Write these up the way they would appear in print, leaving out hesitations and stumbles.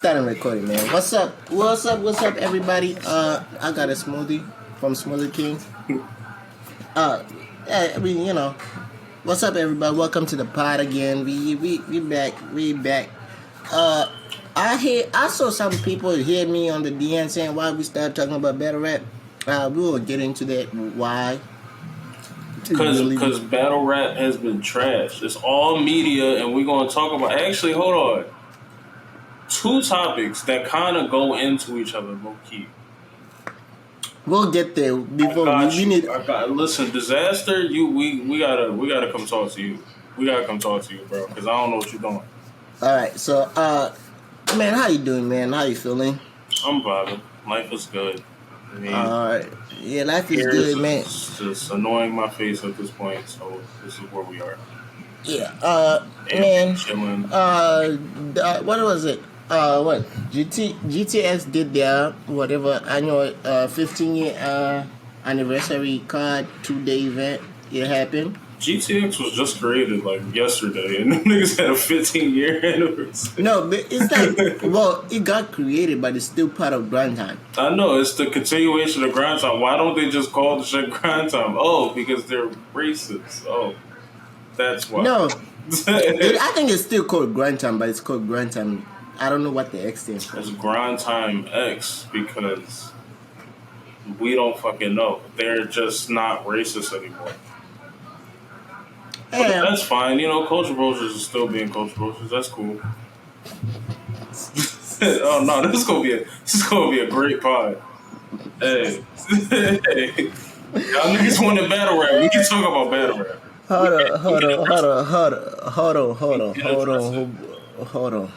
starting recording, man. What's up? What's up? What's up, everybody? I got a smoothie from Smoothie King. I mean, you know, what's up, everybody? Welcome to the pod again. We back. We back. I saw some people hear me on the DN saying why we started talking about battle rap. We will get into that. Why? Because battle rap has been trashed. It's all media, and we're going to talk about... Actually, hold on. Two topics that kind of go into each other, low-key. We'll get there before we need... Listen, Disaster, we gotta come talk to you. We gotta come talk to you, bro, because I don't know what you're doing. All right, so, man, how you doing, man? How you feeling? I'm vibing. Life is good. I mean, all right. Yeah, life is good, man. It's just annoying my face at this point, so this is where we are. Yeah, man. Chilling. What was it? What? GTX did their whatever annual 15-year anniversary card 2-day event. It happened. GTX was just created like yesterday, and niggas had a 15-year anniversary. No, but it's like, well, it got created, but it's still part of grind time. I know, it's the continuation of grind time. Why don't they just call the shit grind time? Oh, because they're racist. Oh, that's why. No, I think it's still called grind time, but it's called grind time. I don't know what the X stands for. It's grind time X because we don't fucking know. They're just not racist anymore. But that's fine. You know, Culture Brochures is still being Culture Brochures. That's cool. Oh no, this is gonna be a great pod. Hey, y'all niggas want to battle rap. We can talk about battle rap. Hold on.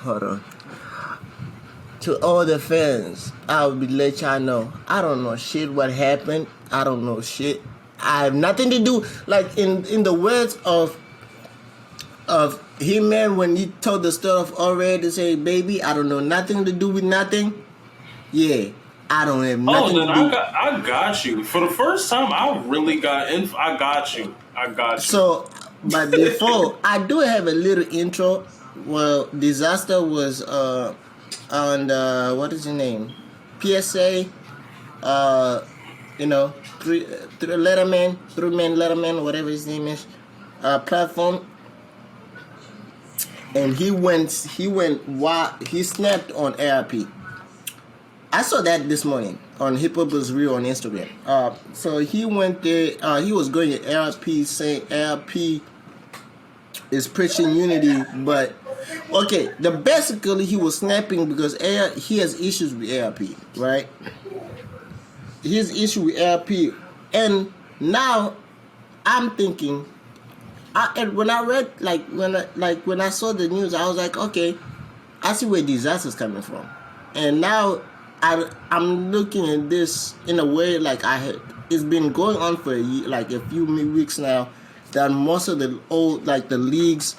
To all the fans, I will let y'all know. I don't know shit what happened. I don't know shit. I have nothing to do. Like in the words of He-Man when he told the story of already to say, baby, I don't know nothing to do with nothing. Yeah, I don't have nothing to do. I got you. For the first time, I really got in. I got you. So, but before, I do have a little intro. Well, Disaster was on the, what is his name? PSA, you know, three man Letterman, whatever his name is, platform. And he snapped on ARP. I saw that this morning on Hip Hop Was Real on Instagram. So he went there, he was going to ARP saying ARP is preaching unity, but okay, basically he was snapping because he has issues with ARP, right? He has issue with ARP, and now I'm thinking, when I read when I saw the news, I was like, okay, I see where Disaster's coming from, and now I'm looking at this in a way like it's been going on for a year, like a few weeks now, that most of the old the leagues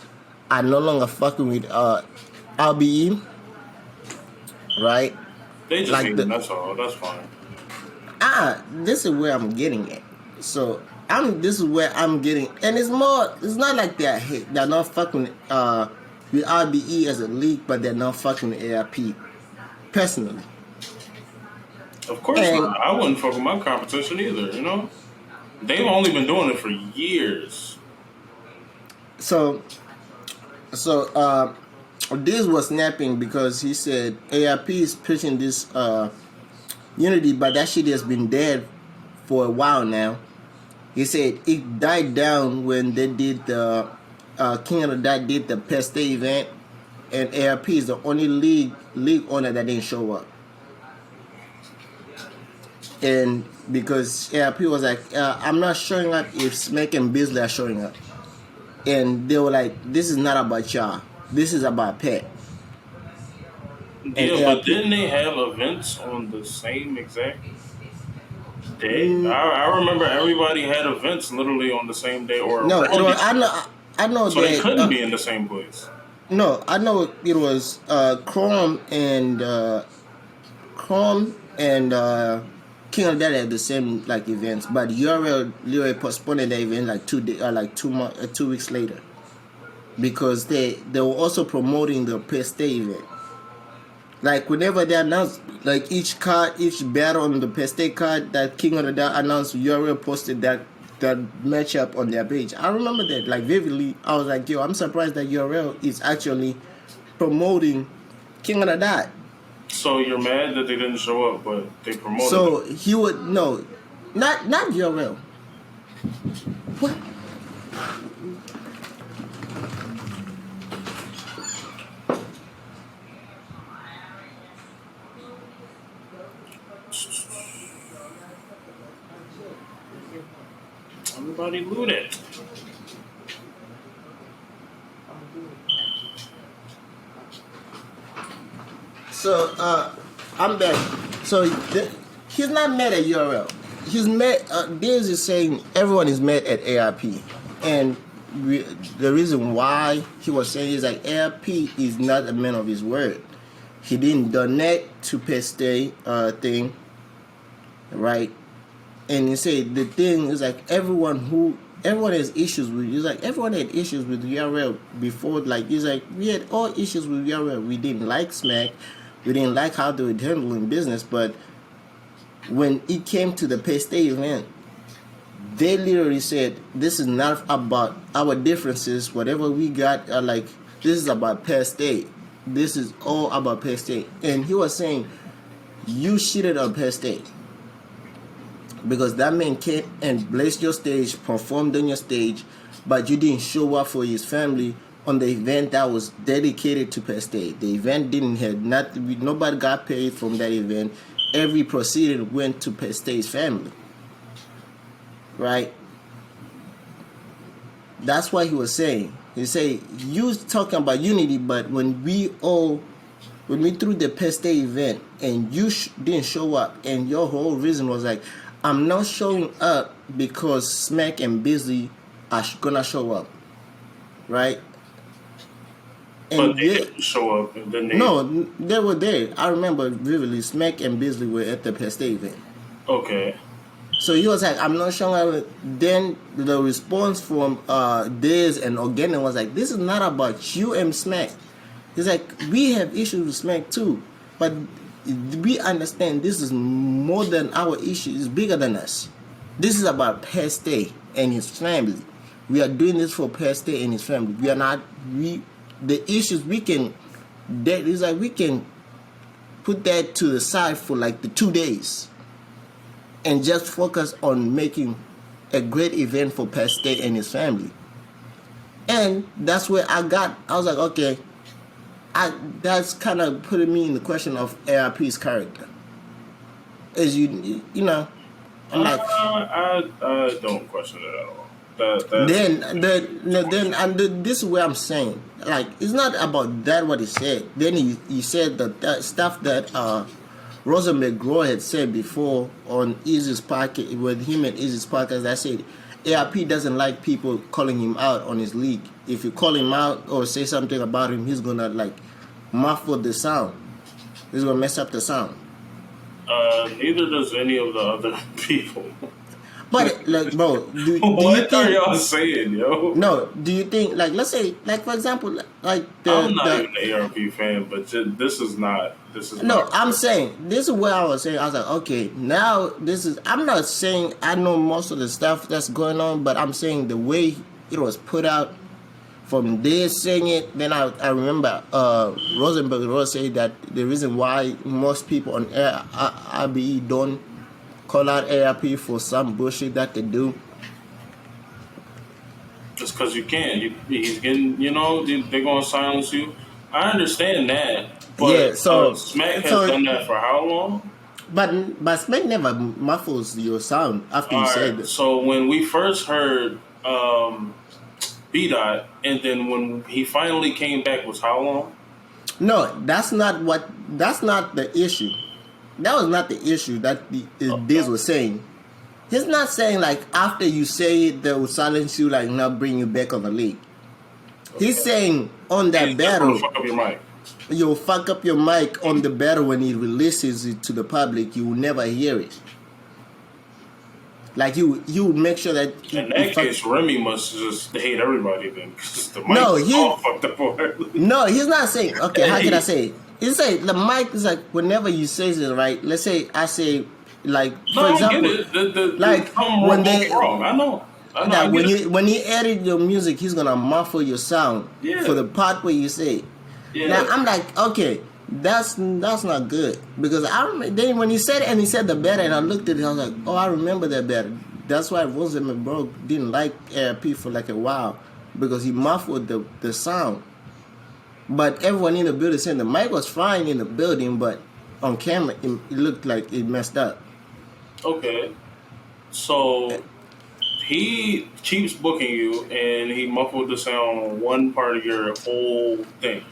are no longer fucking with RBE, right? They just that's all. That's fine. This is where I'm getting at. So this is where I'm getting, and it's not like they're not fucking with RBE as a league, but they're not fucking with ARP personally. Of course not. I wouldn't fuck with my competition either. You know, they've only been doing it for years. So this was snapping because he said ARP is pushing this unity, but that shit has been dead for a while now. He said it died down when they did the King of the Dot did the Pest Day event, and ARP is the only league owner that didn't show up. And because ARP was like, I'm not showing up if Smack and Bisley are showing up. And they were like, this is not about y'all. This is about Pat. Yeah, but didn't they have events on the same exact day? I remember everybody had events literally on the same day. I know. So they couldn't be in the same place. No, I know it was Chrome and King of that had the same events, but URL postponed the event 2 weeks later because they were also promoting the Pest Day event. Like whenever they announce, like each battle on the Peste card, that King of the Dot announced, URL posted that matchup on their page. I remember that like vividly. I was like, yo, I'm surprised that URL is actually promoting King of the Dot. So you're mad that they didn't show up, but they promoted. So he would no, not URL. What? Everybody looted. So I'm back. So he's not mad at URL. He's mad. Diz is saying everyone is mad at ARP, and the reason why he was saying is like ARP is not a man of his word. He didn't donate to Peste thing, right? And he said the thing is like everyone has issues with. He's like everyone had issues with URL before. Like he's like we had all issues with URL. We didn't like Smack. We didn't like how they were handling business. But when it came to the Peste event, they literally said this is not about our differences. Whatever we got, like this is about Peste. This is all about Peste. And he was saying you shitted on Peste. Because that man came and blessed your stage, performed on your stage, but you didn't show up for his family on the event that was dedicated to Peste. The event didn't have nobody got paid from that event. Every proceeding went to Peste's family. Right? That's what he was saying. He said, you talking about unity, but when we threw the Peste event and you didn't show up, and your whole reason was like, I'm not showing up because Smack and Busy are gonna show up, right? And but they didn't show up. And then no, they were there. I remember vividly. Smack and Busy were at the Peste event. Okay. So he was like, I'm not showing up. Then the response from Diz and Organic was like, this is not about you and Smack. He's like, we have issues with Smack too, but we understand this is more than our issue. It's bigger than us. This is about Peste and his family. We are doing this for Peste and his family. We are not. The issues we can. That is like we can put that to the side for like the 2 days, and just focus on making a great event for Peste and his family. And that's where I was like, okay. That's kind of putting me in the question of ARP's character. As you know, I'm like, I don't question it at all. This is where I'm saying, like, it's not about that what he said. Then he said that stuff that Rosenberg Grower had said before on Easy's podcast, with him and Easy's podcast. I said ARP doesn't like people calling him out on his league. If you call him out or say something about him, he's gonna like muffle the sound. He's gonna mess up the sound. Neither does any of the other people. But like, bro, do what you think, are y'all saying, yo? No, do you think like, let's say, like for example, like I'm not even an ARP fan, but this is not. No, I'm saying this is where I was saying. I was like, okay, now this is. I'm not saying I know most of the stuff that's going on, but I'm saying the way it was put out from this saying it. Then I remember Rosenberg Rose said that the reason why most people on RBE don't call out ARP for some bullshit that they do. Just because you can. He's getting, they're going to silence you. I understand that. But yeah, so Smack has done that for how long? But Smack never muffles your sound after you said it. So when we first heard B-Dot, and then when he finally came back was how long? No, that's not the issue. That was not the issue that Diz was saying. He's not saying like after you say it, they will silence you, like not bring you back on the league. Okay. He's saying on that battle, fuck up your mic. You'll fuck up your mic on the battle when he releases it to the public. You will never hear it. Like you make sure that. In that case, Remy must just hate everybody then, because the mic is all fucked up. No, he's not saying. Okay, how can I say? it's like the mic is like whenever you say it right. Let's say I say like No, for I example, get it. like Something when wrong, they wrong. I know. I that get it. when you edit your music, he's gonna muffle your sound Yeah. for the part where you say. Yeah. Now I'm like, okay, that's not good because then when he said it and he said the better and I looked at it, I was like, oh, I remember that better. That's why Rosamund Bro didn't like ARP for like a while because he muffled the sound. But everyone in the building said the mic was fine in the building, but on camera it looked like it messed up. Okay. So he keeps booking you, and he muffled the sound on one part of your whole thing.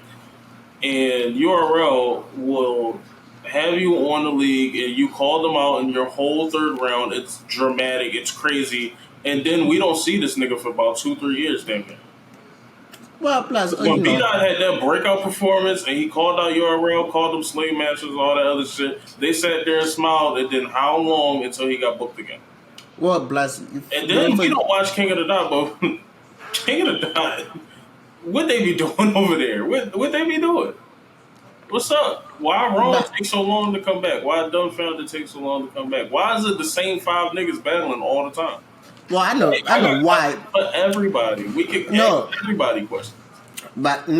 And URL will have you on the league, and you call them out in your whole third round. It's dramatic. It's crazy. And then we don't see this nigga for about 2-3 years, damn it. Well, plus When B-Dot had that breakout performance and he called out URL, called them slave masters, all that other shit, they sat there and smiled, and then how long until he got booked again? well, plus And then we don't watch King of the Dot, but King of the Dot, what they be doing over there? What they be doing? What's up? Why Ron take so long to come back? Why Dumbfounded take so long to come back? Why is it the same 5 niggas battling all the time? Well, I know why. But everybody, we can ask everybody questions. But I'm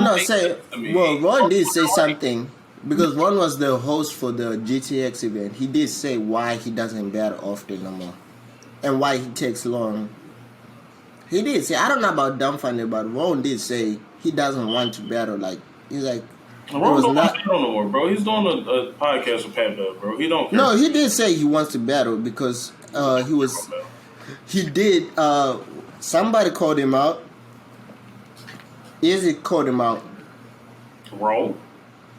not saying. Well, Ron did say something because Ron was the host for the GTX event. He did say why he doesn't battle often no more, and why he takes long. He did say, I don't know about Dumbfounded, but Ron did say he doesn't want to battle. Like he's like. Ron don't want to battle no more, bro. He's doing a podcast with Pat Dub, bro. He don't care. No, he did say he wants to battle because he did. Somebody called him out. Easy called him out. Roll?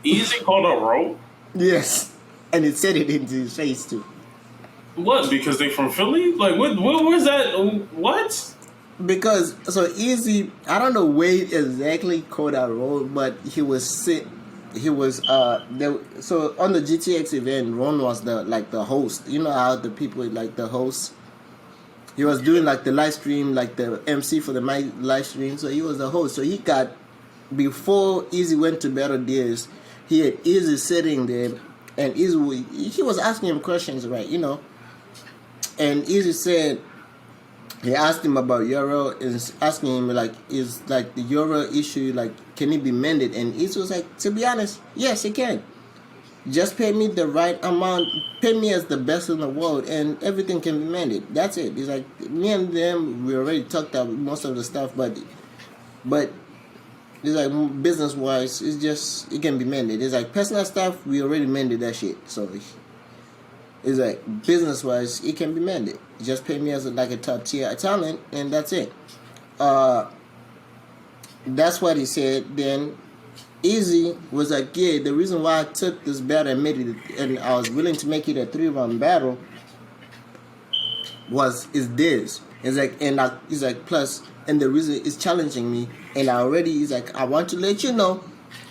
Easy called out Roll? Yes, and he said it into his face too. What? Because they from Philly? Like what was that? What? Because so Easy, I don't know where he exactly called out Roll, but he was sick. He was so on the GTX event, Ron was the host. You know how the people like the host. He was doing like the live stream, like the MC for the live stream. So he was the host. So he got before Easy went to Battle Days, he had Easy sitting there, and Easy he was asking him questions, right? You know, and Easy said. He asked him about Euro and asking him like, is like the Euro issue like can it be mended? And he was like, to be honest, yes, it can. Just pay me the right amount, pay me as the best in the world, and everything can be mended. That's it. He's like, me and them, we already talked about most of the stuff, but it's like business wise, it can be mended. It's like personal stuff, we already mended that shit. So it's like business wise, it can be mended. Just pay me as a top tier talent, and that's it. That's what he said. Then Easy was like, yeah, the reason why I took this battle and made it, and I was willing to make it a 3-round battle is this. It's like, and he's like, plus, and the reason it's challenging me, and he's like, I want to let you know.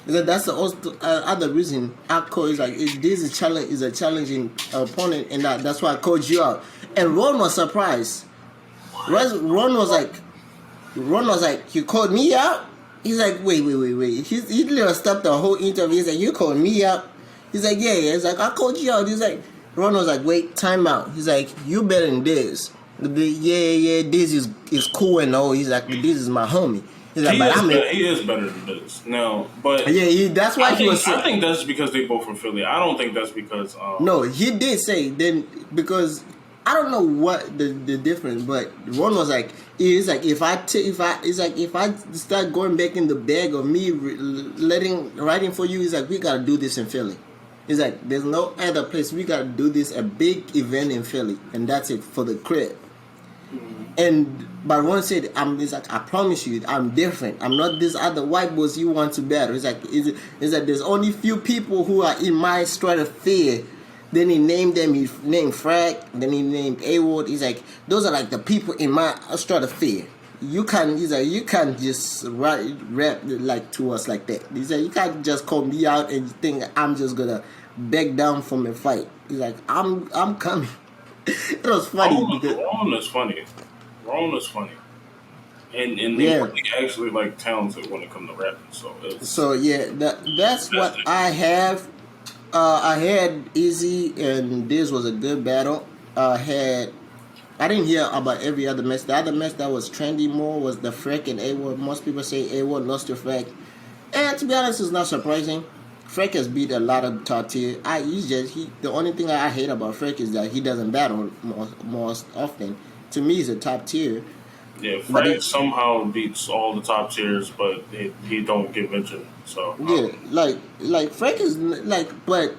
That's the other reason I called. Is like this is a challenging opponent, and that's why I called you out. And Ron was surprised. Ron was like, you called me out. He's like, wait. He literally stopped the whole interview. He's like, you called me out. He's like, yeah. He's like, I called you out. He's like, Ron was like, wait, time out. He's like, you better than this. This is cool and all. He's like, this is my homie. He's like, he is better than this now, but that's why I think that's because they both from Philly. I don't think that's because. No, he did say then because I don't know what the difference, but Ron was like, it's like if I start going back in the bag of me writing for you, he's like, we gotta do this in Philly. He's like, there's no other place. We gotta do this a big event in Philly, and that's it for the crib. But Ron said, he's like, I promise you, I'm different. I'm not this other white boys you want to battle. It's like, there's only few people who are in my stratosphere. Then he named them. He named Frag. Then he named A-Ward. He's like, those are like the people in my stratosphere. You can't just rap like to us like that. He said, you can't just call me out and think I'm just gonna back down from a fight. He's like, I'm coming. It was funny Ron is funny. and they Yeah. really actually like talented when it comes to rapping. So So yeah, that's what I have. I had Easy, and this was a good battle. I didn't hear about every other match. The other match that was trendy more was the Freck and A-Ward. Most people say A-Ward lost to Freck. And to be honest, it's not surprising. Freck has beat a lot of top tier. The only thing I hate about Freck is that he doesn't battle most often. To me, he's a top tier. yeah, But Frank somehow beats all the top tiers, but he don't get mentioned. So yeah, like Freck is like, but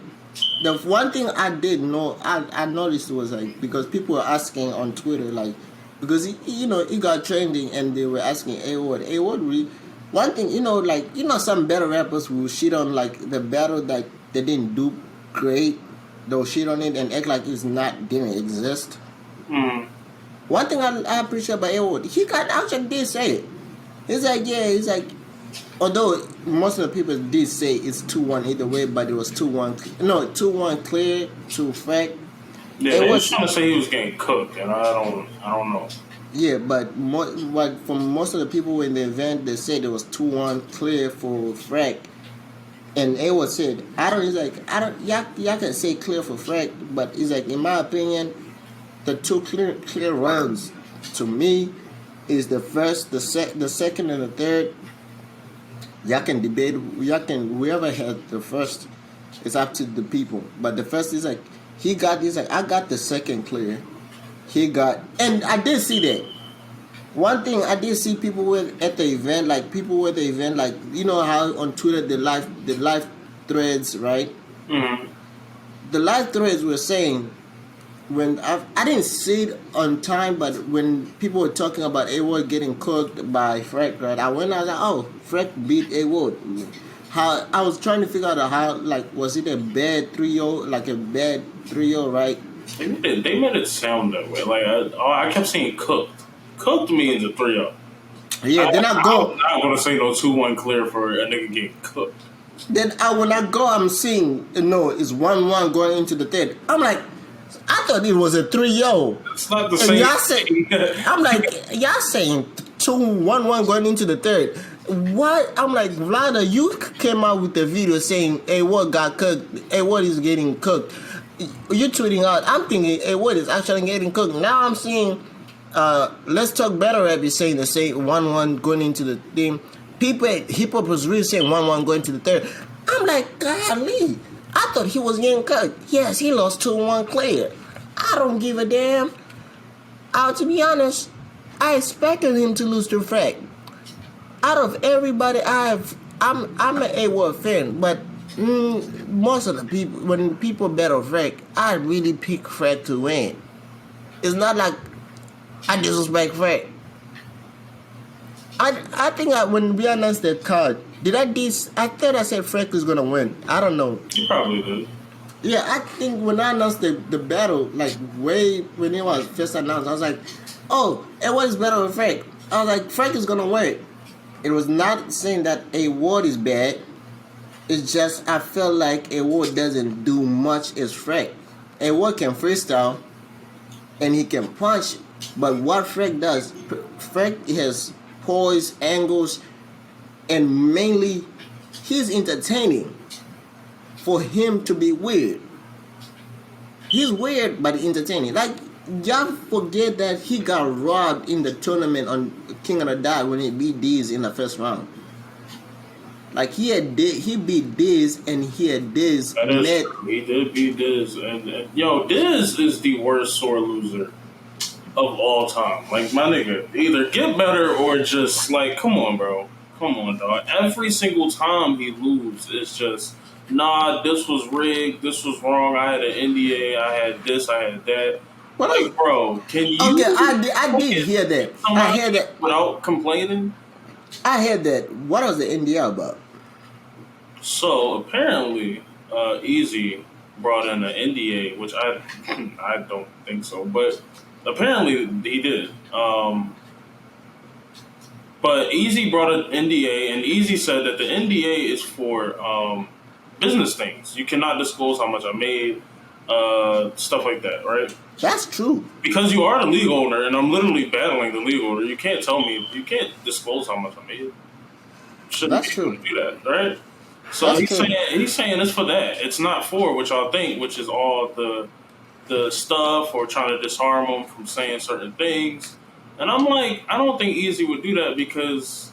the one thing I did know, I noticed was like, because people were asking on Twitter, like, because he got trending and they were asking A-Ward one thing, like, some better rappers will shit on like the battle that they didn't do great, they'll shit on it and act like didn't exist. One thing I appreciate about A-Ward, he actually did say it. He's like, although most of the people did say it's 2-1 either way, but it was 2-1. No, 2-1 clear to fact. yeah, they was trying to say he was getting cooked, and I don't know. Yeah, but from most of the people in the event, they said it was 2-1 clear for Frack. And A-Ward said, y'all can say clear for Frack, but he's like, in my opinion, the two clear rounds to me is the first, the second, and the third. Y'all can debate. Whoever had the first, it's up to the people. But the first is like, I got the second clear. And I did see that. One thing I did see people at the event, like you know how on Twitter the live threads, right? Mm-hmm. The live threads were saying, when I didn't see it on time, but when people were talking about A-Ward getting cooked by Freck, right? I was like, oh, Freck beat A-Ward. How I was trying to figure out how, like, was it a bad 3-0, like a bad 3-0, right? They made it sound that way. Like I kept saying cooked. Cooked means a 3-0. Yeah, then I go. I'm not gonna say no 2-1 clear for a nigga getting cooked. Then when I go, I'm seeing it's 1-1 going into the third. I'm like, I thought it was a 3-0. It's not the same. I'm like, y'all saying 2-1-1 going into the third. What? I'm like, Vlada, you came out with the video saying A-Ward got cooked. A-Ward is getting cooked. You're tweeting out. I'm thinking A-Ward is actually getting cooked. Now I'm seeing, Let's Talk Better Rap is saying the same 1-1 going into the thing. People at Hip Hop was really saying 1-1 going to the third. I'm like, golly. I thought he was getting cooked. Yes, he lost 2-1 clear. I don't give a damn. To be honest, I expected him to lose to Freck. Out of everybody, I'm an A-Ward fan, but most of the people, when people battle Freck, I really pick Freck to win. It's not like I disrespect Freck. I think when we announced that card, I thought I said Freck was gonna win. I don't know. You probably did. Yeah, I think when I announced the battle, like way when it was first announced, I was like, oh, A-Ward is better than Freck. I was like, Freck is gonna win. It was not saying that A-Ward is bad. It's just I felt like A-Ward doesn't do much as Freck. A-Ward can freestyle and he can punch, but what Freck does, Freck has poise, angles, and mainly he's entertaining. For him to be weird, he's weird but entertaining. Like, y'all forget that he got robbed in the tournament on King of the Dot when he beat Diz in the first round. Like, he beat Diz and he had Diz met. He did beat Diz, and yo, Diz is the worst sore loser of all time. Like, my nigga, either get better or just like, come on, bro, come on, dog. Every single time he loses, it's just, nah, this was rigged, this was wrong, I had an NDA, I had this, I had that. Like, bro, can you... Okay, I did hear that. I heard that. Without complaining? I heard that. What was the NDA about? So, apparently, Easy brought in an NDA, which I don't think so, but apparently he did. But Easy brought an NDA, and Easy said that the NDA is for... business things. You cannot disclose how much I made. stuff like that, right? That's true. Because you are the league owner, and I'm literally battling the league owner. You can't tell me, you can't disclose how much I made. Shouldn't That's be able true. to do that, right? So That's he's true. saying it's for that. It's not for what y'all think, which is all the stuff or trying to disarm him from saying certain things. And I'm like, I don't think Easy would do that because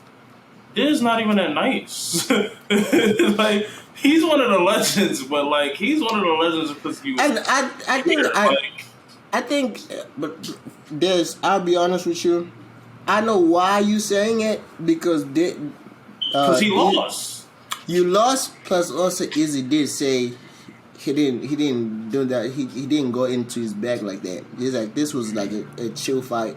Diz not even that nice. Like, he's one of the legends, but like he's one of the legends because he was. And I think, but I'll be honest with you. I know why you saying it because he lost. You lost. Plus, also, Izzy did say he didn't do that. He didn't go into his bag like that. He's like, this was like a chill fight.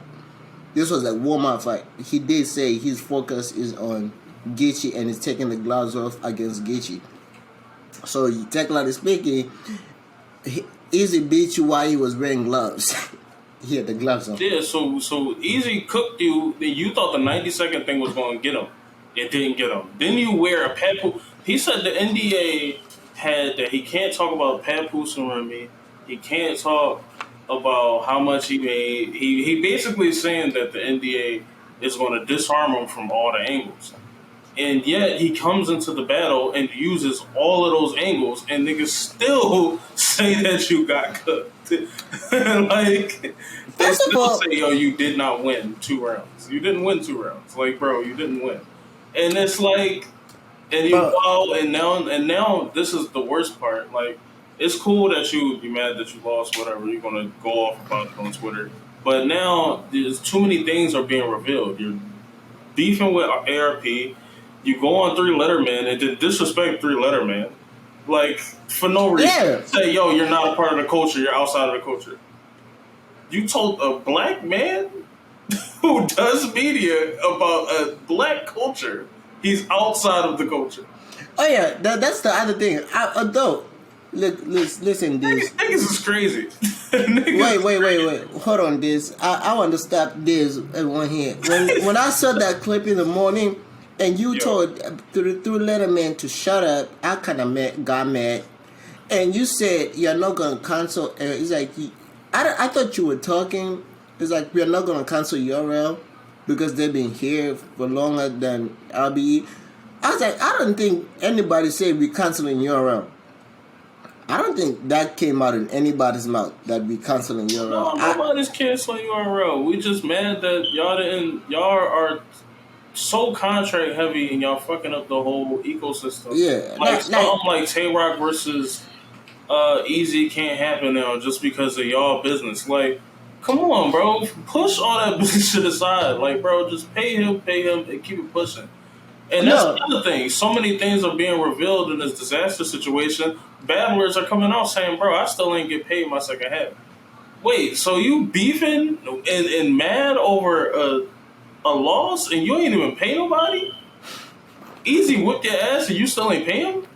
This was like warm-up fight. He did say his focus is on Gaethje and he's taking the gloves off against Gaethje. So, technically speaking, Izzy beat you while he was wearing gloves. He had the gloves on. Yeah, so Easy cooked you, and you thought the 90-second thing was going to get him. It didn't get him. Then you wear a papoose. He said the NDA had that he can't talk about papoose and Remy. He can't talk about how much he made. He basically is saying that the NDA is going to disarm him from all the angles. And yet he comes into the battle and uses all of those angles, and niggas still say that you got cooked. Like, they still say, yo, you did not win 2 rounds. You didn't win 2 rounds. Like, bro, you didn't win. And it's like, and you go, and now this is the worst part. Like, it's cool that you're mad that you lost, whatever. You're gonna go off about it on Twitter. But now there's too many things are being revealed. You're beefing with ARP. You go on 3 Letterman and then disrespect 3 Letterman, like, for no reason. Yeah. Say, yo, you're not a part of the culture. You're outside of the culture. You told a black man who does media about a black culture he's outside of the culture. Oh yeah, that's the other thing. Although, listen, this Niggas is crazy. Wait. Hold on, this. I want to stop this at one here. When I saw that clip in the morning, and you told through Letterman to shut up, I kind of got mad, and you said you're not gonna cancel. It's like I thought you were talking. It's like we're not gonna cancel URL because they've been here for longer than RBE. I was like, I don't think anybody said we're canceling URL. I don't think that came out in anybody's mouth that we canceling URL. No, nobody's canceling URL. We just mad that y'all are so contract heavy and y'all fucking up the whole ecosystem. Yeah. Like something like Tay-Rock versus Easy can't happen now just because of y'all business. Like, come on, bro. Push all that business to the side. Like, bro, just pay him, and keep it pushing. And that's another thing. So many things are being revealed in this disaster situation. Battlers are coming out saying, bro, I still ain't get paid my second half. Wait, so you beefing and mad over a loss and you ain't even pay nobody? Easy whipped your ass and you still ain't pay him?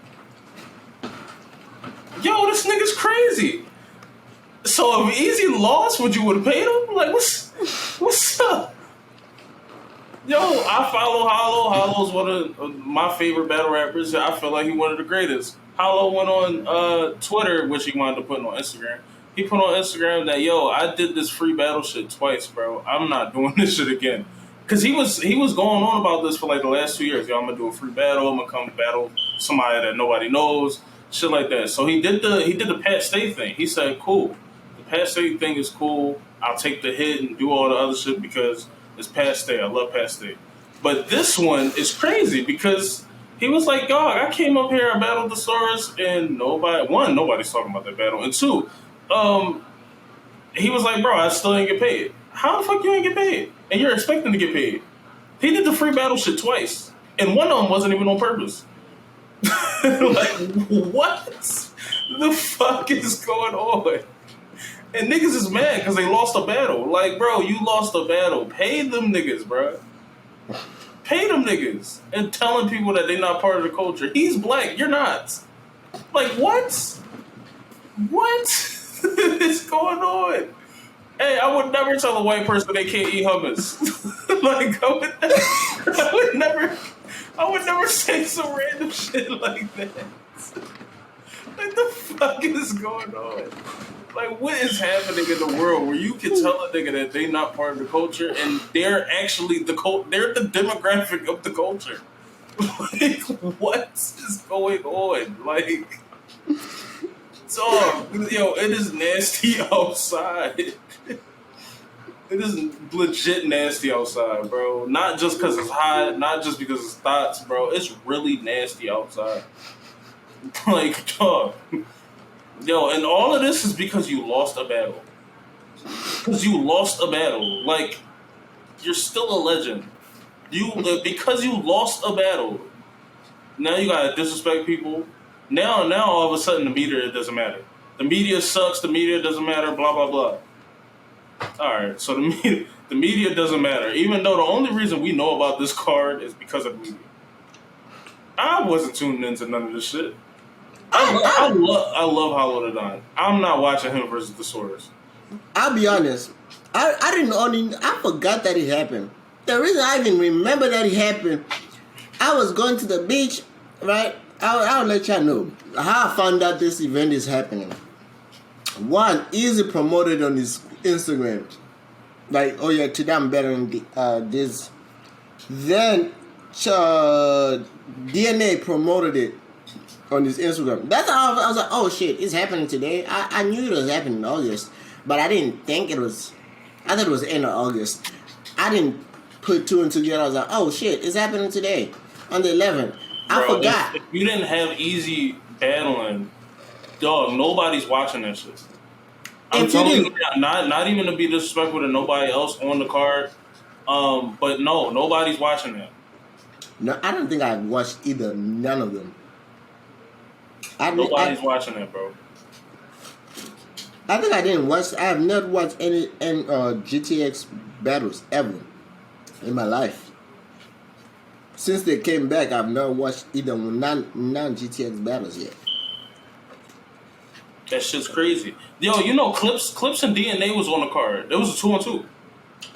Yo, this nigga's crazy. So if Easy lost, would you have paid him? Like, what's up? Yo, I follow Hollow. Hollow's one of my favorite battle rappers. I feel like he's one of the greatest. Hollow went on Twitter, which he wanted to put on Instagram. He put on Instagram that, yo, I did this free battle shit twice, bro. I'm not doing this shit again. Because he was going on about this for like the last 2 years. Yo, I'm going to do a free battle. I'm going to come battle somebody that nobody knows. Shit like that. So he did the Pat Stay thing. He said, cool. The Pat Stay thing is cool. I'll take the hit and do all the other shit because it's Pat Stay. I love Pat Stay. But this one is crazy because he was like, dog, I came up here, I battled the stars, and nobody's talking about that battle. And 2, he was like, bro, I still ain't get paid. How the fuck you ain't get paid? And you're expecting to get paid. He did the free battle shit twice. And one of them wasn't even on purpose. Like, what the fuck is going on? And niggas is mad because they lost a battle. Like, bro, you lost a battle. Pay them niggas, bro. Pay them niggas. And telling people that they're not part of the culture. He's black. You're not. Like, what? What is going on? Hey, I would never tell a white person they can't eat hummus. Like, I would never say some random shit like that. What the fuck is going on? Like, what is happening in the world where you can tell a nigga that they not part of the culture and they're actually they're the demographic of the culture? Like, what is going on? Like, dog, yo, it is nasty outside. It is legit nasty outside, bro. Not just because it's hot, not just because it's thoughts, bro. It's really nasty outside. Like, dog. Yo, and all of this is because you lost a battle. Because you lost a battle. Like, you're still a legend. Because you lost a battle, now you gotta disrespect people. Now all of a sudden the media doesn't matter. The media sucks, the media doesn't matter, blah, blah, blah. Alright, so the media doesn't matter. Even though the only reason we know about this card is because of the media. I wasn't tuning into none of this shit. I love Hollow the Don. I'm not watching him versus the Source. I'll be honest. I forgot that it happened. The reason I even remember that it happened, I was going to the beach, right? I'll let y'all know how I found out this event is happening. One, Easy promoted on his Instagram. Like, oh yeah, today I'm better than this. Then DNA promoted it on his Instagram. That's how I was like, oh shit, it's happening today. I knew it was happening in August, but I didn't think it was. I thought it was the end of August. I didn't put two and two together. I was like, oh shit, it's happening today on the 11th. I forgot. If you didn't have Easy battling, dog, nobody's watching that shit. I'm telling you, not even to be disrespectful to nobody else on the card, but no, nobody's watching that. No, I don't think I watched either. None of them. Nobody's watching that, bro. I think I didn't watch. I have not watched any GTX battles ever in my life. Since they came back, I've not watched either non GTX battles yet. That shit's crazy. Yo, you know Clips and DNA was on the card. There was a 2-on-2.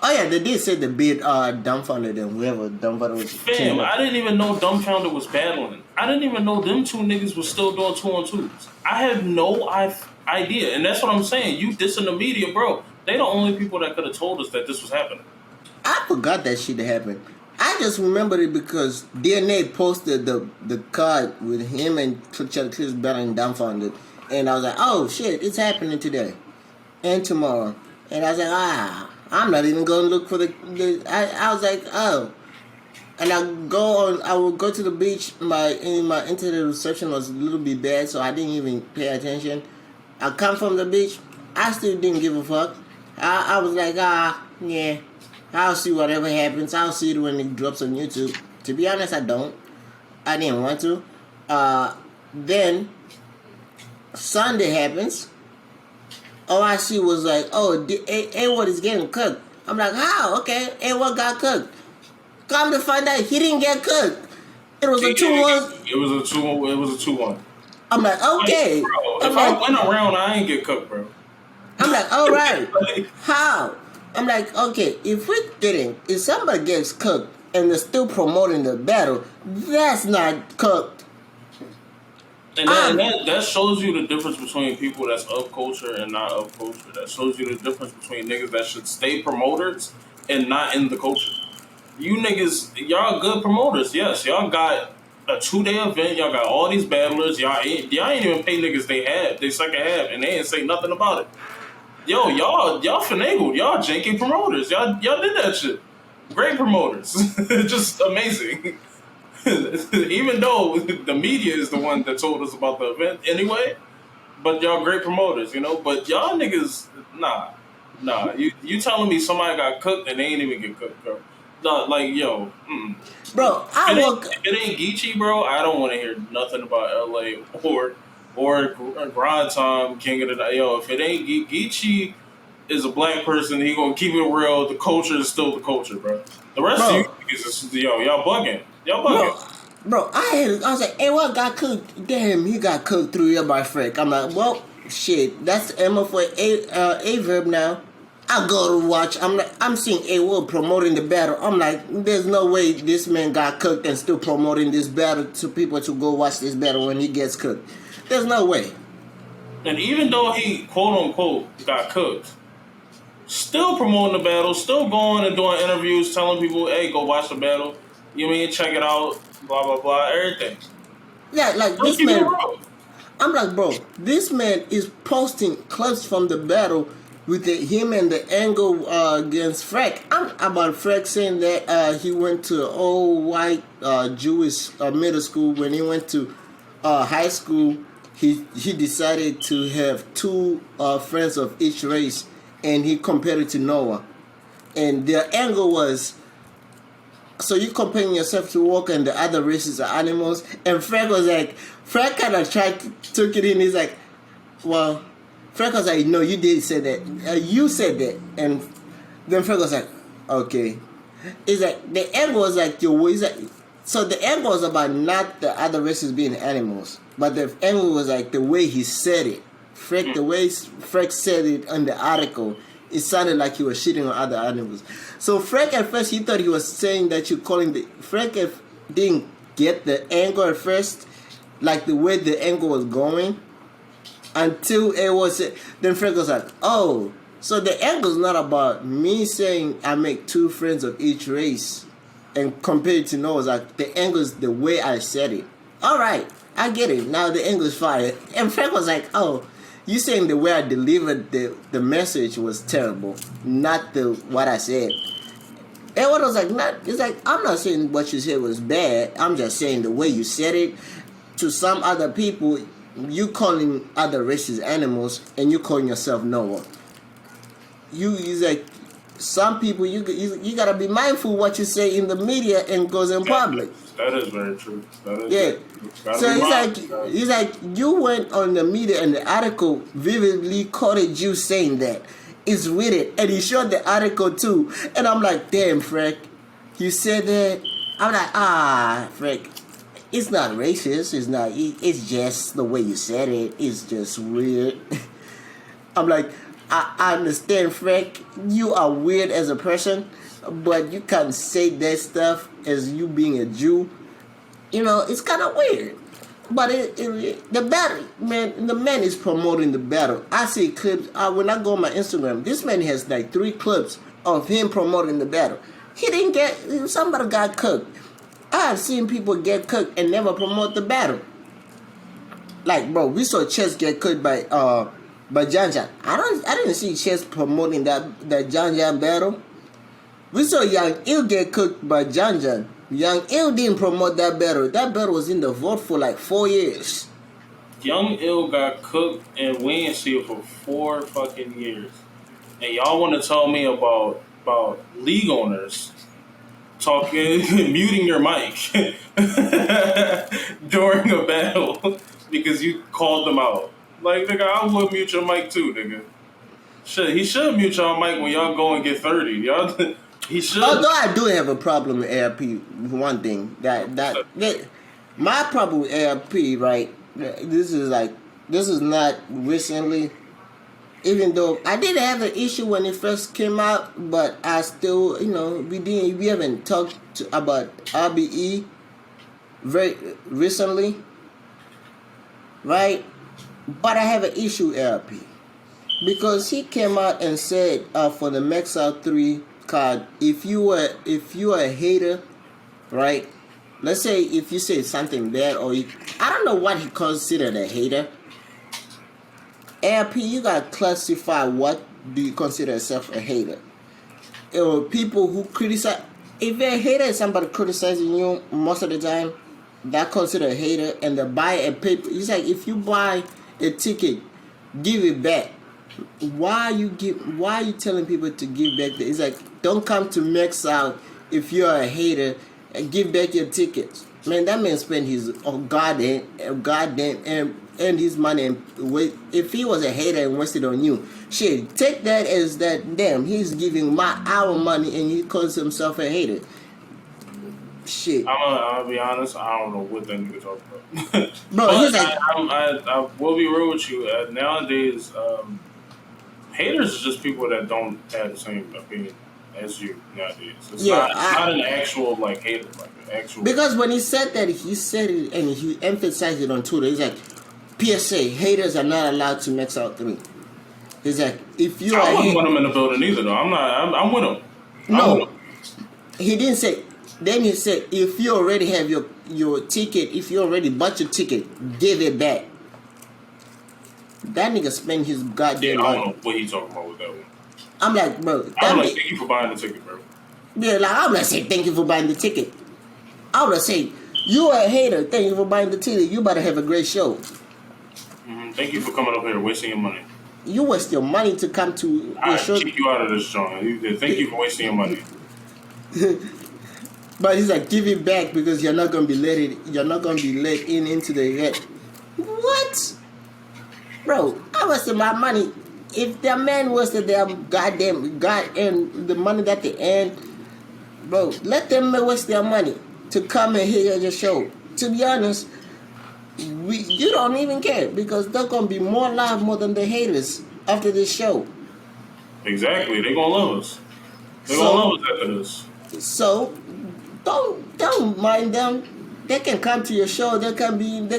Oh yeah, they did say the beat Dumbfounded and whoever Dumbfounded was. Fam, I didn't even know Dumbfounded was battling. I didn't even know them two niggas was still doing 2-on-2s. I had no idea, and that's what I'm saying. You dissing the media, bro. They the only people that could have told us that this was happening. I forgot that shit happened. I just remembered it because DNA posted the card with him and Chris battling Dumbfounded, and I was like, oh shit, it's happening today and tomorrow, and I was like, I'm not even going to look for the I was like, oh. And I would go to the beach. My internet reception was a little bit bad, so I didn't even pay attention. I come from the beach. I still didn't give a fuck. I was like, yeah. I'll see whatever happens. I'll see it when it drops on YouTube. To be honest, I don't. I didn't want to. Then Sunday happens. All I see was like, oh, A-Ward is getting cooked. I'm like, how? Okay, A-Ward got cooked. Come to find out, he didn't get cooked. It was a 2-1. It was a 2-1. I'm like, okay. Like, bro, if I went around, I ain't get cooked, bro. I'm like, all right. How? I'm like, okay, if somebody gets cooked and they're still promoting the battle, that's not cooked. And that shows you the difference between people that's of culture and not of culture. That shows you the difference between niggas that should stay promoters and not in the culture. You niggas, y'all good promoters, yes. Y'all got a 2-day event. Y'all got all these battlers. Y'all ain't even pay niggas they second half, and they ain't say nothing about it. Yo, y'all finagled. Y'all janky promoters. Y'all did that shit. Great promoters. Just amazing. Even though the media is the one that told us about the event anyway, but y'all great promoters, you know. But y'all niggas, nah. You telling me somebody got cooked and they ain't even get cooked, bro? Nah, like, yo, bro. If it ain't Geechee, bro, I don't want to hear nothing about LA or Grind Time, King of the Night. Yo, if it ain't Geechee is a black person, he gonna keep it real. The culture is still the culture, bro. The rest of you niggas is, y'all bugging. Y'all bugging. Bro, I was like, hey, what got cooked? Damn, he got cooked through here by Frank. I'm like, well, shit, that's Emma for a verb now. I go to watch. I'm seeing A-Will promoting the battle. I'm like, there's no way this man got cooked and still promoting this battle to people to go watch this battle when he gets cooked. There's no way. And even though he quote unquote got cooked, still promoting the battle, still going and doing interviews, telling people, "Hey, go watch the battle. You mean check it out? Blah blah blah. Everything." Yeah, like this man. I'm like, bro, this man is posting clips from the battle with him and the angle against Freck. I'm about Freck saying that he went to an old white Jewish middle school. When he went to high school, he decided to have two friends of each race, and he compared it to Noah. And their angle was, so you comparing yourself to Walker and the other races are animals? And Frank was like, Frank kind of took it in. He's like, well, Frank was like, no, you did say that. You said that. And then Frank was like, okay. It's like, the angle was like, so the angle was about not the other races being animals, but the angle was like the way he said it. The way Frank said it in the article, it sounded like he was shitting on other animals. So Frank at first, he thought he was saying that you're calling the... Frank didn't get the angle at first, like the way the angle was going, until it was... Then Frank was like, oh, so the angle's not about me saying I make two friends of each race and compare it to Noah's. Like, the angle is the way I said it. All right, I get it. Now the angle is fire. And Frank was like, oh... You saying the way I delivered the message was terrible, not what I said. And what I was like, it's like, I'm not saying what you said was bad. I'm just saying the way you said it to some other people, you calling other races animals and you calling yourself Noah. It's like, some people, you gotta be mindful what you say in the media and goes in public. That is very true. So he's like, you went on the media and the article vividly quoted you saying that. It's with it. And he showed the article too. And I'm like, damn, Frank, you said that. I'm like, Frank, it's not racist. It's just the way you said it. It's just weird. I'm like, I understand, Frank, you are weird as a person, but you can't say that stuff as you being a Jew. You know, it's kind of weird. But the battle, man, the man is promoting the battle. I see clips. When I go on my Instagram, this man has like 3 clips of him promoting the battle. He didn't get, somebody got cooked. I have seen people get cooked and never promote the battle. Like, bro, we saw Chess get cooked by Jan Jan. I didn't see Chess promoting that Jan Jan battle. We saw Young Il get cooked by Jan Jan. Young Il didn't promote that battle. That battle was in the vote for like 4 years. Young Il got cooked and we didn't see it for 4 fucking years. And y'all want to tell me about league owners talking, muting your mic during a battle because you called them out. Like, nigga, I would mute your mic too, nigga. Shit, he should mute y'all mic when y'all go and get 30. Y'all, he should. Although I do have a problem with ARP, one thing that my problem with ARP, right? This is not recently. Even though I did have an issue when it first came out, but I still, we haven't talked about RBE very recently, right? But I have an issue with ARP because he came out and said for the Max Out 3 card, if you are a hater, right? Let's say if you say something bad I don't know what he considered a hater. ARP, you gotta classify what do you consider yourself a hater. People who criticize, if you're a hater and somebody criticizing you most of the time, that considered a hater. And they buy a paper, it's like if you buy a ticket, give it back. Why are you telling people to give back? It's like, don't come to Max Out if you're a hater and give back your tickets. Man, that man spent his goddamn and his money and if he was a hater and wasted on you, shit, take that as that. Damn, he's giving our money and he calls himself a hater. Shit. I'll be honest, I don't know what that nigga talking about. Bro, he's like, I will be real with you. Nowadays, haters are just people that don't have the same opinion as you nowadays. It's Yeah, not an actual like hater, like an actual. Because when he said that, he said it and he emphasized it on Twitter. He's like, PSA, haters are not allowed to max out 3. He's like, if you I are wouldn't want him in the building either, though. I'm with him. no, he didn't say. Then he said, if you already have your ticket, if you already bought your ticket, give it back. That nigga spent his goddamn I money. don't know what he's talking about with that one. I'm like, bro. I'm like, thank you for buying the ticket, bro. Yeah, like, I'm not saying thank you for buying the ticket. I would say, you are a hater. Thank you for buying the ticket. You better have a great show. Mm-hmm. Thank you for coming up here wasting your money. You waste your money to come to I a show. kick you out of this joint. Thank you for wasting your money. But he's like, give it back because you're not gonna be let in into the event. What? Bro, I wasted my money. If the man wasted their goddamn and the money that they earn, bro, let them waste their money to come and hear your show. To be honest, you don't even care because they're gonna be more live more than the haters after this show. Exactly, they gonna love us. They gonna love us after this. So don't mind them. They can come to your show. They can be in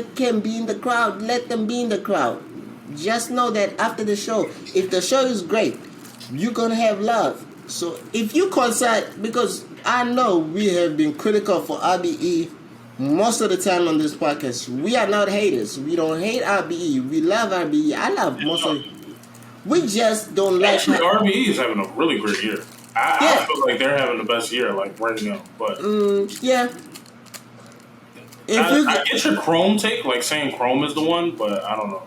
the crowd. Let them be in the crowd. Just know that after the show, if the show is great, you're gonna have love. So if you coincide, because I know we have been critical for RBE most of the time on this podcast. We are not haters. We don't hate RBE. We love RBE. I love most of it. We just don't like. Actually, RBE is having a really great year. I feel like they're having the best year, like right now. But yeah. I get your Chrome take, like saying Chrome is the one, but I don't know.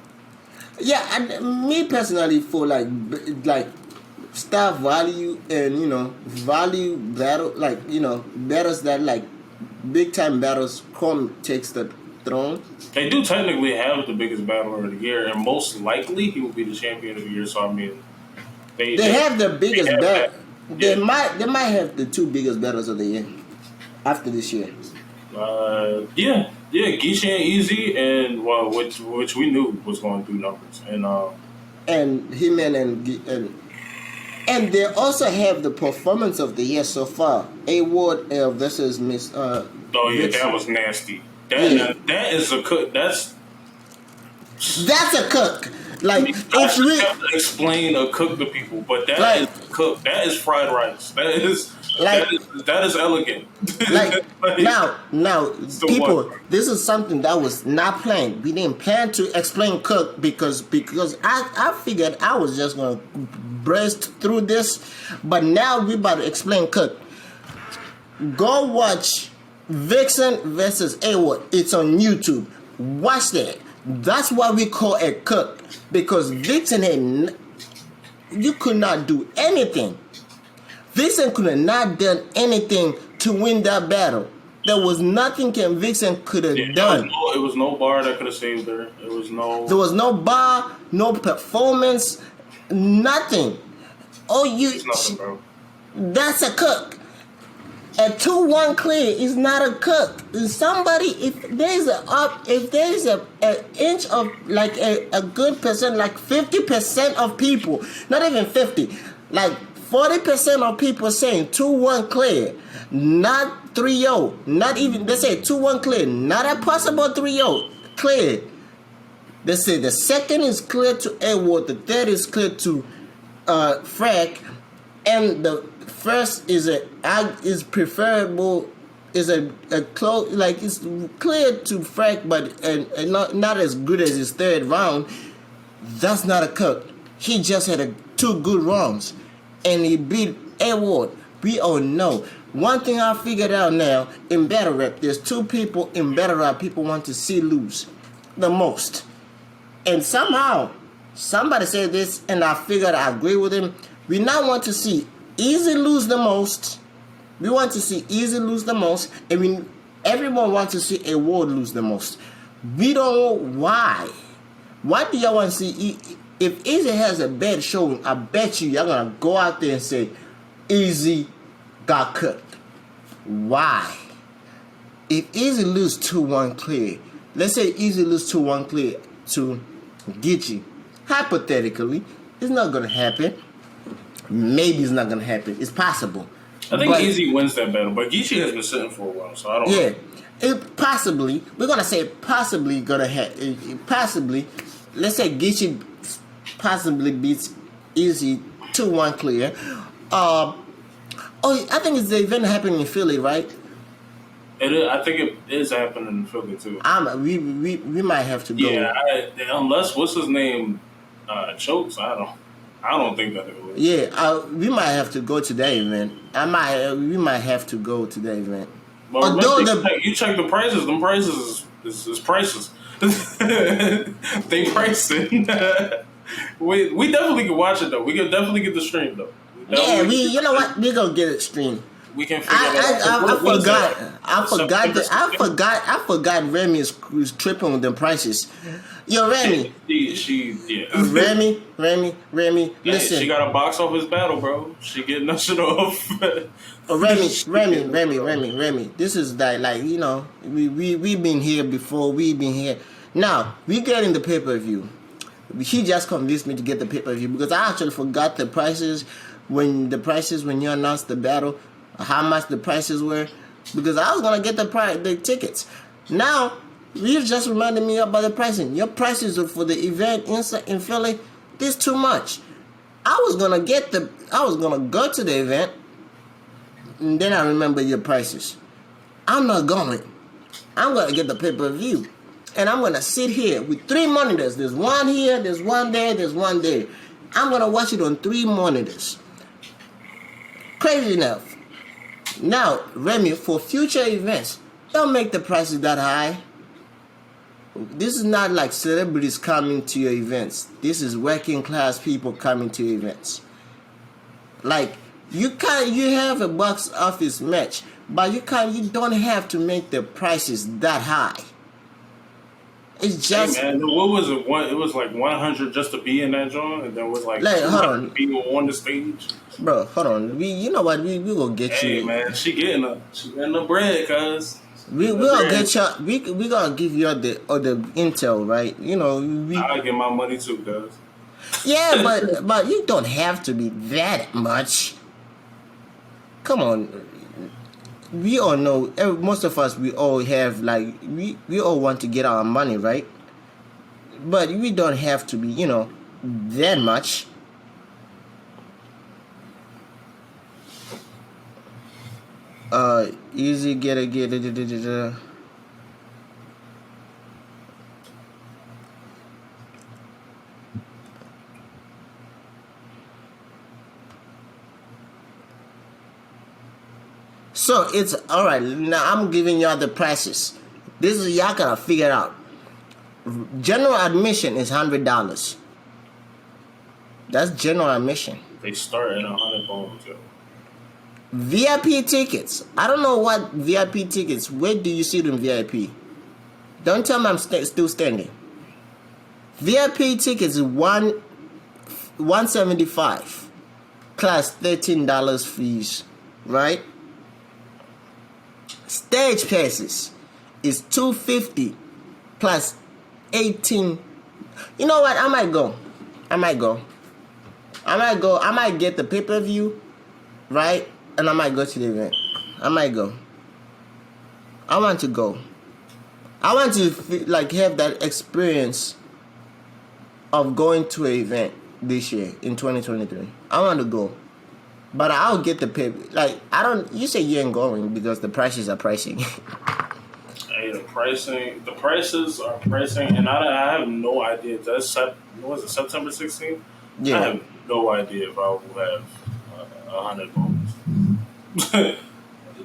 Yeah, and me personally, for like star value and value battle, battles that like big time battles, Chrome takes the throne. They do technically have the biggest battler of the year, and most likely he will be the champion of the year. So I mean, they have the biggest battle. Yeah. They might have the 2 biggest battles of the year after this year. Yeah, Geisha and Easy, and which we knew was going to do numbers, and He-Man and they also have the performance of the year so far. A-Ward versus Miss. Oh yeah, that was nasty. That is a cook. That's a cook. Like it's really have to explain a cook to people, but that is cook. That is fried rice. That is elegant. Now, people, this is something that was not planned. We didn't plan to explain cook because I figured I was just gonna burst through this, but now we about to explain cook. Go watch Vixen versus A-Ward. It's on YouTube. Watch that. That's why we call it cook. Because Vixen you could not do anything. Vixen could have not done anything to win that battle. There was nothing Vixen could have done. It was no bar that could have saved her. There was no bar, no performance, nothing. It's nothing, bro. That's a cook. A 2-1 clear is not a cook. Somebody, if there's an inch of like a good percent, like 50% of people, not even 50, like 40% of people saying 2-1 clear, not 3-0, not even, they say 2-1 clear, not a possible 3-0 clear. They say the second is clear to A-Ward, the third is clear to Frack, and the first is preferable, is a close, like it's clear to Frack, but and not as good as his third round. That's not a cook. He just had 2 good rounds, and he beat A-Ward. We all know. One thing I figured out now in battle rap, there's 2 people in battle rap people want to see lose the most, and somehow somebody said this, and I figured I agree with him. We now want to see Easy lose the most. We want to see Easy lose the most, and everyone wants to see A-Ward lose the most. We don't know why. Why do y'all want to see? If Easy has a bad showing, I bet y'all gonna go out there and say Easy got cooked. Why? If Easy lose 2-1 clear, let's say Easy lose 2-1 clear to Geechee, hypothetically, It's not gonna happen. Maybe it's not gonna happen. It's possible. I think Easy wins that battle, but Geechee has been sitting for a while, so I don't know. Yeah, it possibly. We're gonna say possibly gonna happen. Possibly, let's say Geechee possibly beats Easy 2-1 clear. I think it's the event happening in Philly, right? It is, I think it is happening in Philly too. We might have to go. Yeah, unless what's his name chokes, I don't think that it will. Yeah, we might have to go to that event. We might have to go to that event. But remember, you check the prices. Them prices is prices. They pricing. we definitely can watch it though. We can definitely get the stream though. Yeah, you know what? We gonna get it streamed. We can figure it out. I forgot Remy is tripping with the prices. Yo, Remy. Remy. Yeah, Listen. she got a box off his battle, bro. She getting that shit off. Remy. This is like you know, we've been here before. We've been here. Now we getting the pay-per-view. He just convinced me to get the pay-per-view because I actually forgot the prices when you announced the battle, how much the prices were, because I was gonna get the tickets. Now you just reminded me about the pricing. Your prices for the event in Philly, this too much. I was gonna go to the event, and then I remember your prices. I'm not going. I'm gonna get the pay-per-view. And I'm going to sit here with 3 monitors. There's one here, there's one there, there's one there. I'm going to watch it on 3 monitors. Crazy enough. Now, Remy, for future events, don't make the prices that high. This is not like celebrities coming to your events. This is working class people coming to your events. Like, you have a box office match, but you don't have to make the prices that high. It's just. Hey man, what was it? It was like 100 just to be in that joint, and then it was like hold on, people on the stage. Bro, hold on. You know what? We gonna get you. Hey man, she getting the bread, cuz. We gonna get you. We gonna give you the intel, right? You know. I get my money too, cuz. Yeah, but you don't have to be that much. Come on. We all know, most of us, we all have, like, we all want to get our money, right? But we don't have to be, you know, that much. Easy, get it. So it's all right. Now I'm giving y'all the prices. This is y'all gotta figure it out. General admission is $100. That's general admission. They start at 100 bones, yo. VIP tickets. I don't know what VIP tickets. Where do you see them VIP? Don't tell me I'm still standing. VIP tickets is $175 plus $13 fees, right? Stage passes is $250 plus 18. You know what? I might go. I might get the pay-per-view, right? And I might go to the event. I might go. I want to go. I want to have that experience of going to an event this year in 2023. I want to go. But I'll get the pay. You say you ain't going because the prices are pricing. Hey, the prices are pricing, and I have no idea. Was it September 16th? Yeah. I have no idea if I will have 100 bones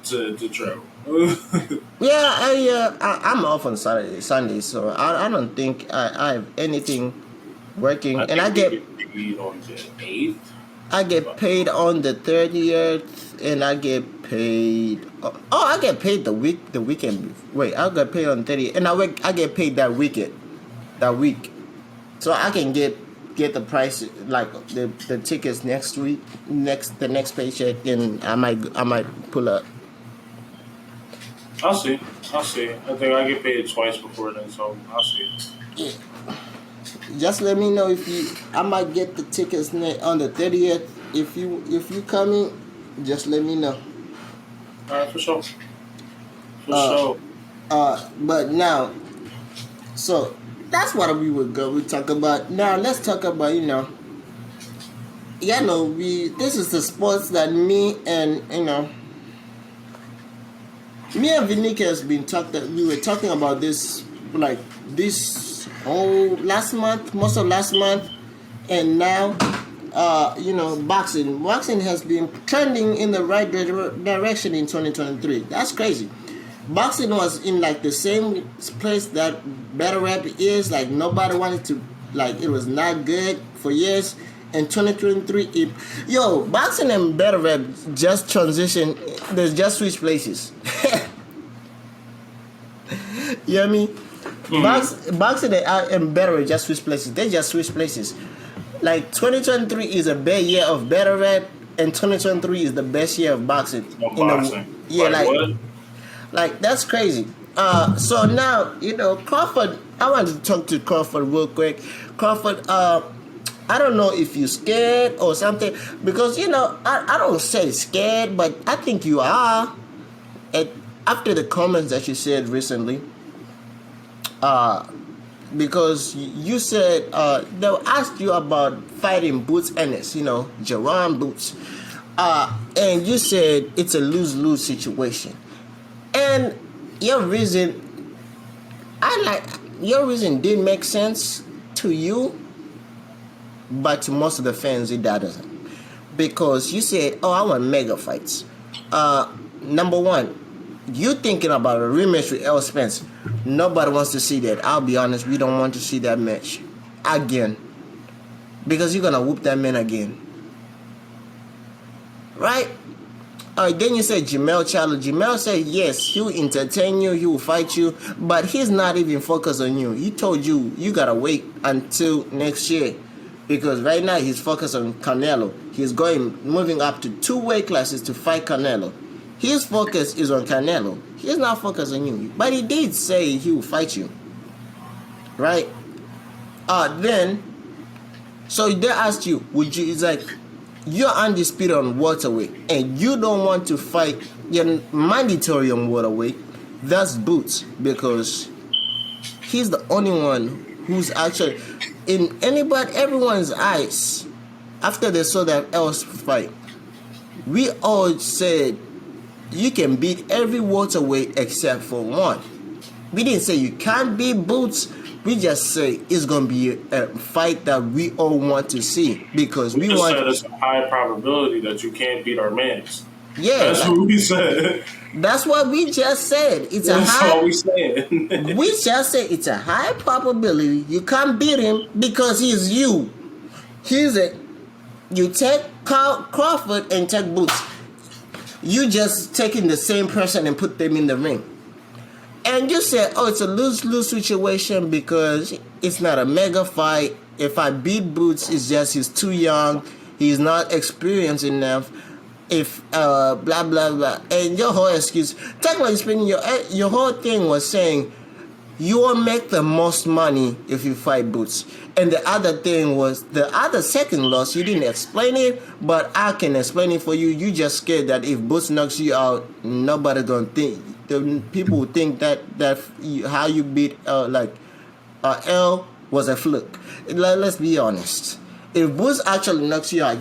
to travel. Yeah, I'm off on Sunday, so I don't think I have anything working, and I get paid on the 8th. I get paid on the 30th, and I get paid. I get paid the weekend. Wait, I get paid on the 30th, and I get paid that week. So I can get the price, like the tickets next week, the next paycheck, and I might pull up. I'll see. I think I get paid twice before then, so I'll see. Yeah. Just let me know if you. I might get the tickets on the 30th. If you coming, just let me know. All right, for sure. For Uh, sure. But now, so that's what we would go. We talk about now. Let's talk about this is the sports that me and VINIQUE has been talking. We were talking about this like this whole last month, most of last month, and now, boxing. Boxing has been trending in the right direction in 2023. That's crazy. Boxing was in like the same place that battle rap is. Like nobody wanted to, like it was not good for years. In 2023, boxing and battle rap just transition. They just switch places. You know what I mean? Boxing and battle rap just switch places. They just switch places. Like 2023 is a bad year of battle rap, and 2023 is the best year of boxing. Like that's crazy. So now Crawford. I want to talk to Crawford real quick. Crawford. I don't know if you're scared or something because I don't say scared, but I think you are. After the comments that you said recently, because you said they asked you about fighting Boots Ennis, Jerome Boots, and you said it's a lose-lose situation, and your reason didn't make sense to you. But to most of the fans, it doesn't. Because you said, I want mega fights. Number one, you thinking about a rematch with Errol Spence. Nobody wants to see that. I'll be honest, we don't want to see that match. Again. Because you're going to whoop that man again. Right? Then you said Jamel Charlo. Jamel said, yes, he will entertain you, he will fight you. But he's not even focused on you. He told you, you got to wait until next year. Because right now he's focused on Canelo. He's moving up to 2 weight classes to fight Canelo. His focus is on Canelo. He's not focused on you. But he did say he will fight you. Right? So they asked you, it's like, you're undisputed on welterweight. And you don't want to fight, you're mandatory on welterweight. That's Boots. Because he's the only one who's actually... in everyone's eyes, after they saw that else fight, we all said you can beat every welterweight except for one. We didn't say you can't beat Boots. We just say it's gonna be a fight that we all want to see because we want. Said it's a high probability that you can't beat our mans. Yeah, that's what we said. That's what we just said. That's all we said. We just said it's a high probability you can't beat him because he's you. You take Crawford and take Boots. You just taking the same person and put them in the ring. And you said, it's a lose-lose situation because it's not a mega fight. If I beat Boots, it's just he's too young. He's not experienced enough. If blah blah blah, and your whole excuse, technically speaking, your whole thing was saying you will make the most money if you fight Boots. And the other thing was the other second loss. You didn't explain it, but I can explain it for you. You just scared that if Boots knocks you out, nobody gonna think. The people will think that how you beat L was a fluke. Let's be honest. If Boots actually knocks you out,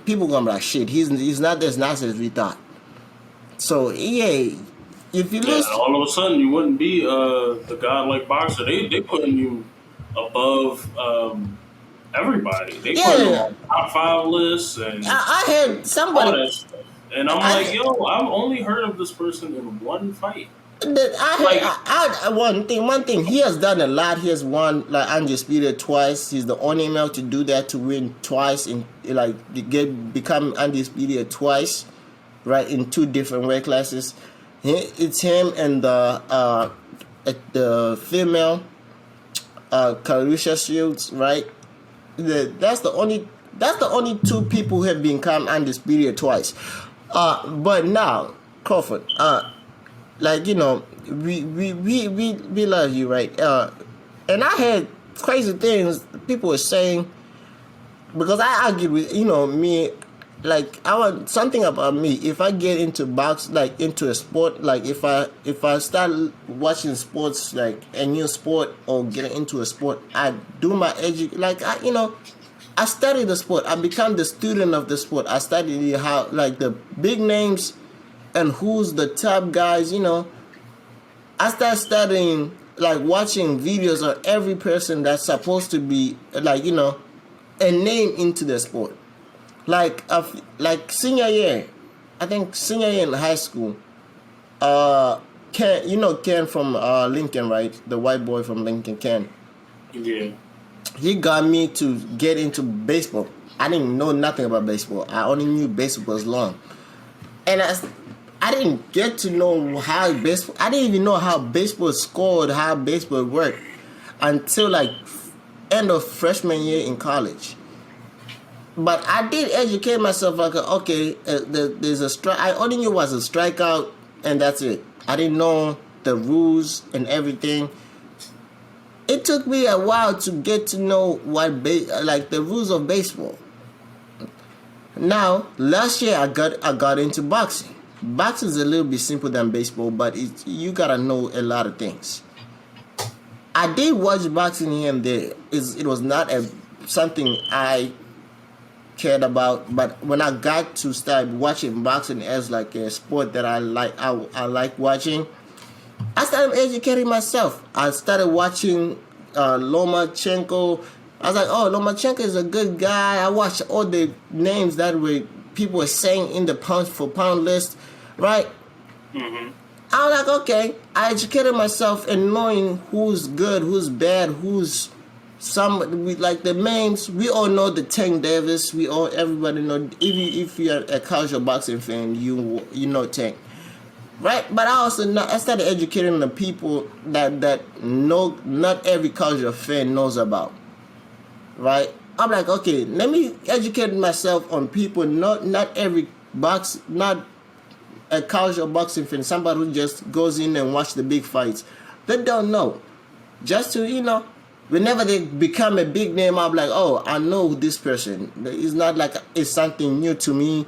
people gonna be like, shit, he's not as nice as we thought. So yeah, if you lose, all of a sudden you wouldn't be the godlike boxer. They putting you above everybody. They putting you on top 5 lists, and I heard somebody. All that stuff. And I'm I've only heard of this person in one fight. One thing. He has done a lot. He has won undisputed twice. He's the only male to do that, to win twice in become undisputed twice, right, in 2 different weight classes. It's him and the female, Carusha Shields, right? That's the only 2 people who have become undisputed twice. But now Crawford, we love you, right? And I had crazy things people were saying, because I argued with me, like I want something about me. If I get into like into a sport, like if I start watching sports, like a new sport or getting into a sport, I do my I study the sport. I become the student of the sport. I study how, like, the big names and who's the top guys. I start studying, like watching videos of every person that's supposed to be, like, a name into the sport. Like senior year, I think senior year in high school. Ken from Lincoln, right? The white boy from Lincoln, Ken. Yeah. He got me to get into baseball. I didn't know nothing about baseball. I only knew baseball was long, and I didn't get to know how baseball. I didn't even know how baseball scored, how baseball worked, until like end of freshman year in college. But I did educate myself. Like, okay, there's a strike. I only knew was a strikeout, and that's it. I didn't know the rules and everything. It took me a while to get to know like the rules of baseball. Now, last year I got into boxing. Boxing is a little bit simpler than baseball, but you gotta know a lot of things. I did watch boxing here and there. It was not something I cared about, but when I got to start watching boxing as like a sport that I like watching, I started educating myself. I started watching Lomachenko. I was like, oh, Lomachenko is a good guy. I watched all the names that people were saying in the pound for pound list, right? Mm-hmm. I was like, okay. I educated myself in knowing who's good, who's bad, who's like the names. We all know the Tank Davis. Everybody know. If you're a casual boxing fan, you know Tank. Right, but I started educating the people that know not every casual fan knows about. Right, I'm like, okay, let me educate myself on people not not a casual boxing fan, somebody who just goes in and watch the big fights. They don't know, just to whenever they become a big name, I'm like, oh, I know this person. It's not like it's something new to me,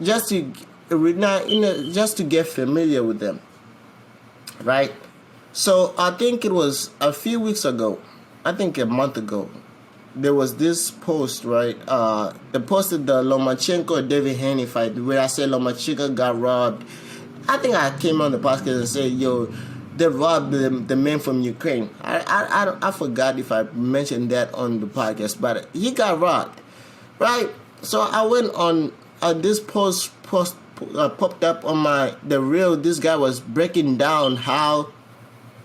just to. Just to get familiar with them, right? So I think it was a few weeks ago, I think a month ago, there was this post, right? They posted the Lomachenko David Haney fight where I said Lomachenko got robbed. I think I came on the podcast and said, yo, they robbed the man from Ukraine. I forgot if I mentioned that on the podcast, but he got robbed, right? So I went on this post popped up on the reel. This guy was breaking down how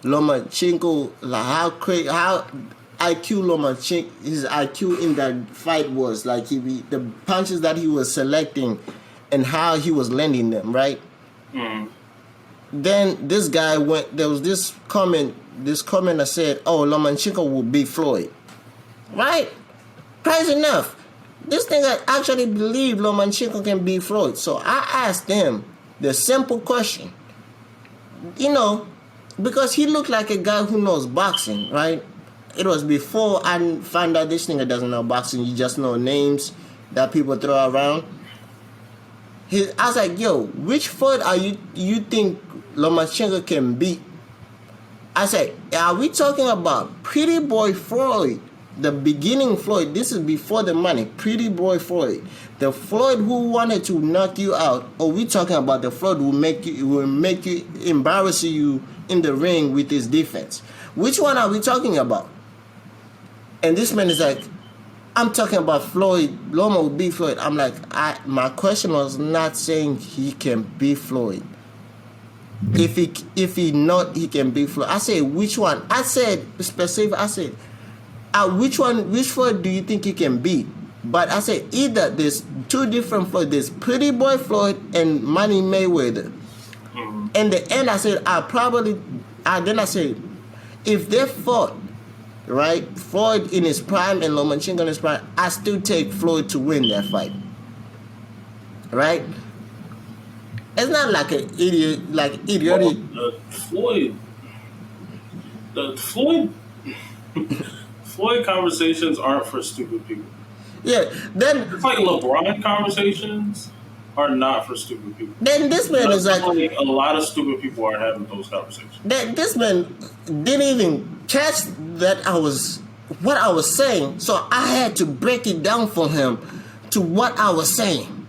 Lomachenko, how IQ Lomachenko, his IQ in that fight was, like the punches that he was selecting and how he was landing them, right? Mm. Then this guy there was this comment that said, oh, Lomachenko will beat Floyd, right? Crazy enough, this nigga actually believed Lomachenko can beat Floyd. So I asked him the simple question, because he looked like a guy who knows boxing, right? It was before I found out this nigga doesn't know boxing. You just know names that people throw around. I was like, yo, which Floyd you think Lomachenko can beat? I said, are we talking about Pretty Boy Floyd? The beginning Floyd, this is before the money. Pretty Boy Floyd, the Floyd who wanted to knock you out, or we talking about the Floyd who will make you embarrass you in the ring with his defense? Which one are we talking about? And this man is like, I'm talking about Floyd. Loma will beat Floyd. I'm like, my question was not saying he can beat Floyd. If he can beat Floyd, I said which one? I said specific. I said. Which Floyd do you think you can beat? But I said either there's two different Floyd. There's Pretty Boy Floyd and Money Mayweather. Mm-hmm. In the end, I said then I said if they fought, right, Floyd in his prime and Lomachenko in his prime, I still take Floyd to win that fight. Right? It's not like an idiot, Floyd. Floyd conversations aren't for stupid people. Yeah. Then It's like LeBron conversations are not for stupid people. then this man is like, A lot of stupid people are having those conversations. that this man didn't even catch that what I was saying, so I had to break it down for him to what I was saying.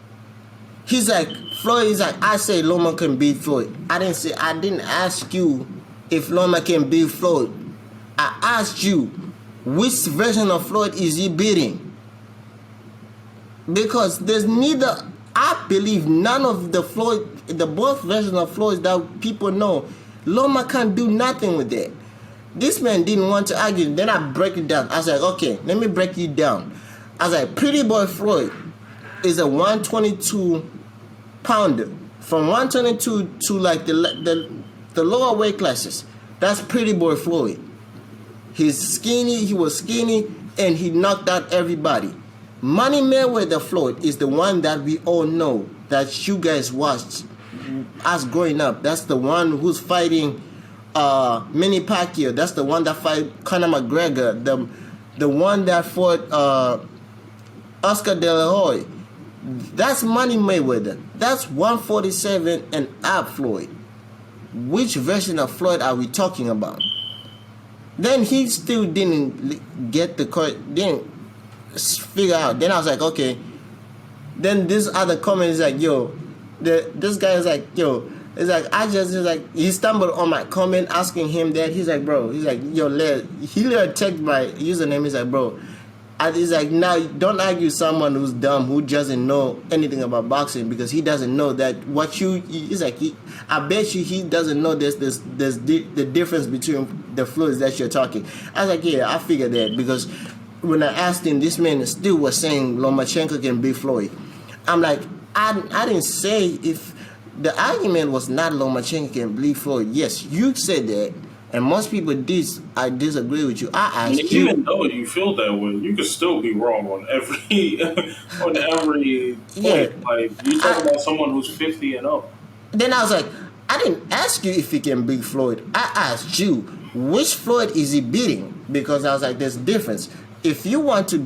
He's like, Floyd is like, I say Loma can beat Floyd. I didn't ask you if Loma can beat Floyd. I asked you which version of Floyd is he beating? Because there's neither, I believe none of the both versions of Floyd that people know, Loma can't do nothing with that. This man didn't want to argue. Then I break it down. I was like, okay, let me break it down. I was like, Pretty Boy Floyd is a 122 pounder. From 122 to like the lower weight classes. That's Pretty Boy Floyd. He was skinny, and he knocked out everybody. Money Mayweather Floyd is the one that we all know, that you guys watched us growing up. That's the one who's fighting Manny Pacquiao. That's the one that fight Conor McGregor. The one that fought Oscar De La Hoya. That's Money Mayweather. That's 147 and up Floyd. Which version of Floyd are we talking about? Then he still didn't didn't figure out. Then I was like, okay. Then this other comment is like, yo, this guy is like, yo, it's like, he stumbled on my comment asking him that. He's like, bro, he's like, yo, he checked my username. He's like, bro, he's like, now don't argue someone who's dumb, who doesn't know anything about boxing, because he doesn't know that he's like, I bet you he doesn't know there's the difference between the Floyds that you're talking. I was like, yeah, I figured that, because when I asked him, this man still was saying Lomachenko can beat Floyd. I'm like, I didn't say if the argument was not Lomachenko can beat Floyd. Yes, you said that, and most people I disagree with you. I asked you. Even though you feel that way, you can still be wrong on every yeah. point. Like, you talk about someone who's 50 and up. Then I was like, I didn't ask you if he can beat Floyd. I asked you which Floyd is he beating, because I was like, there's a difference. If you want to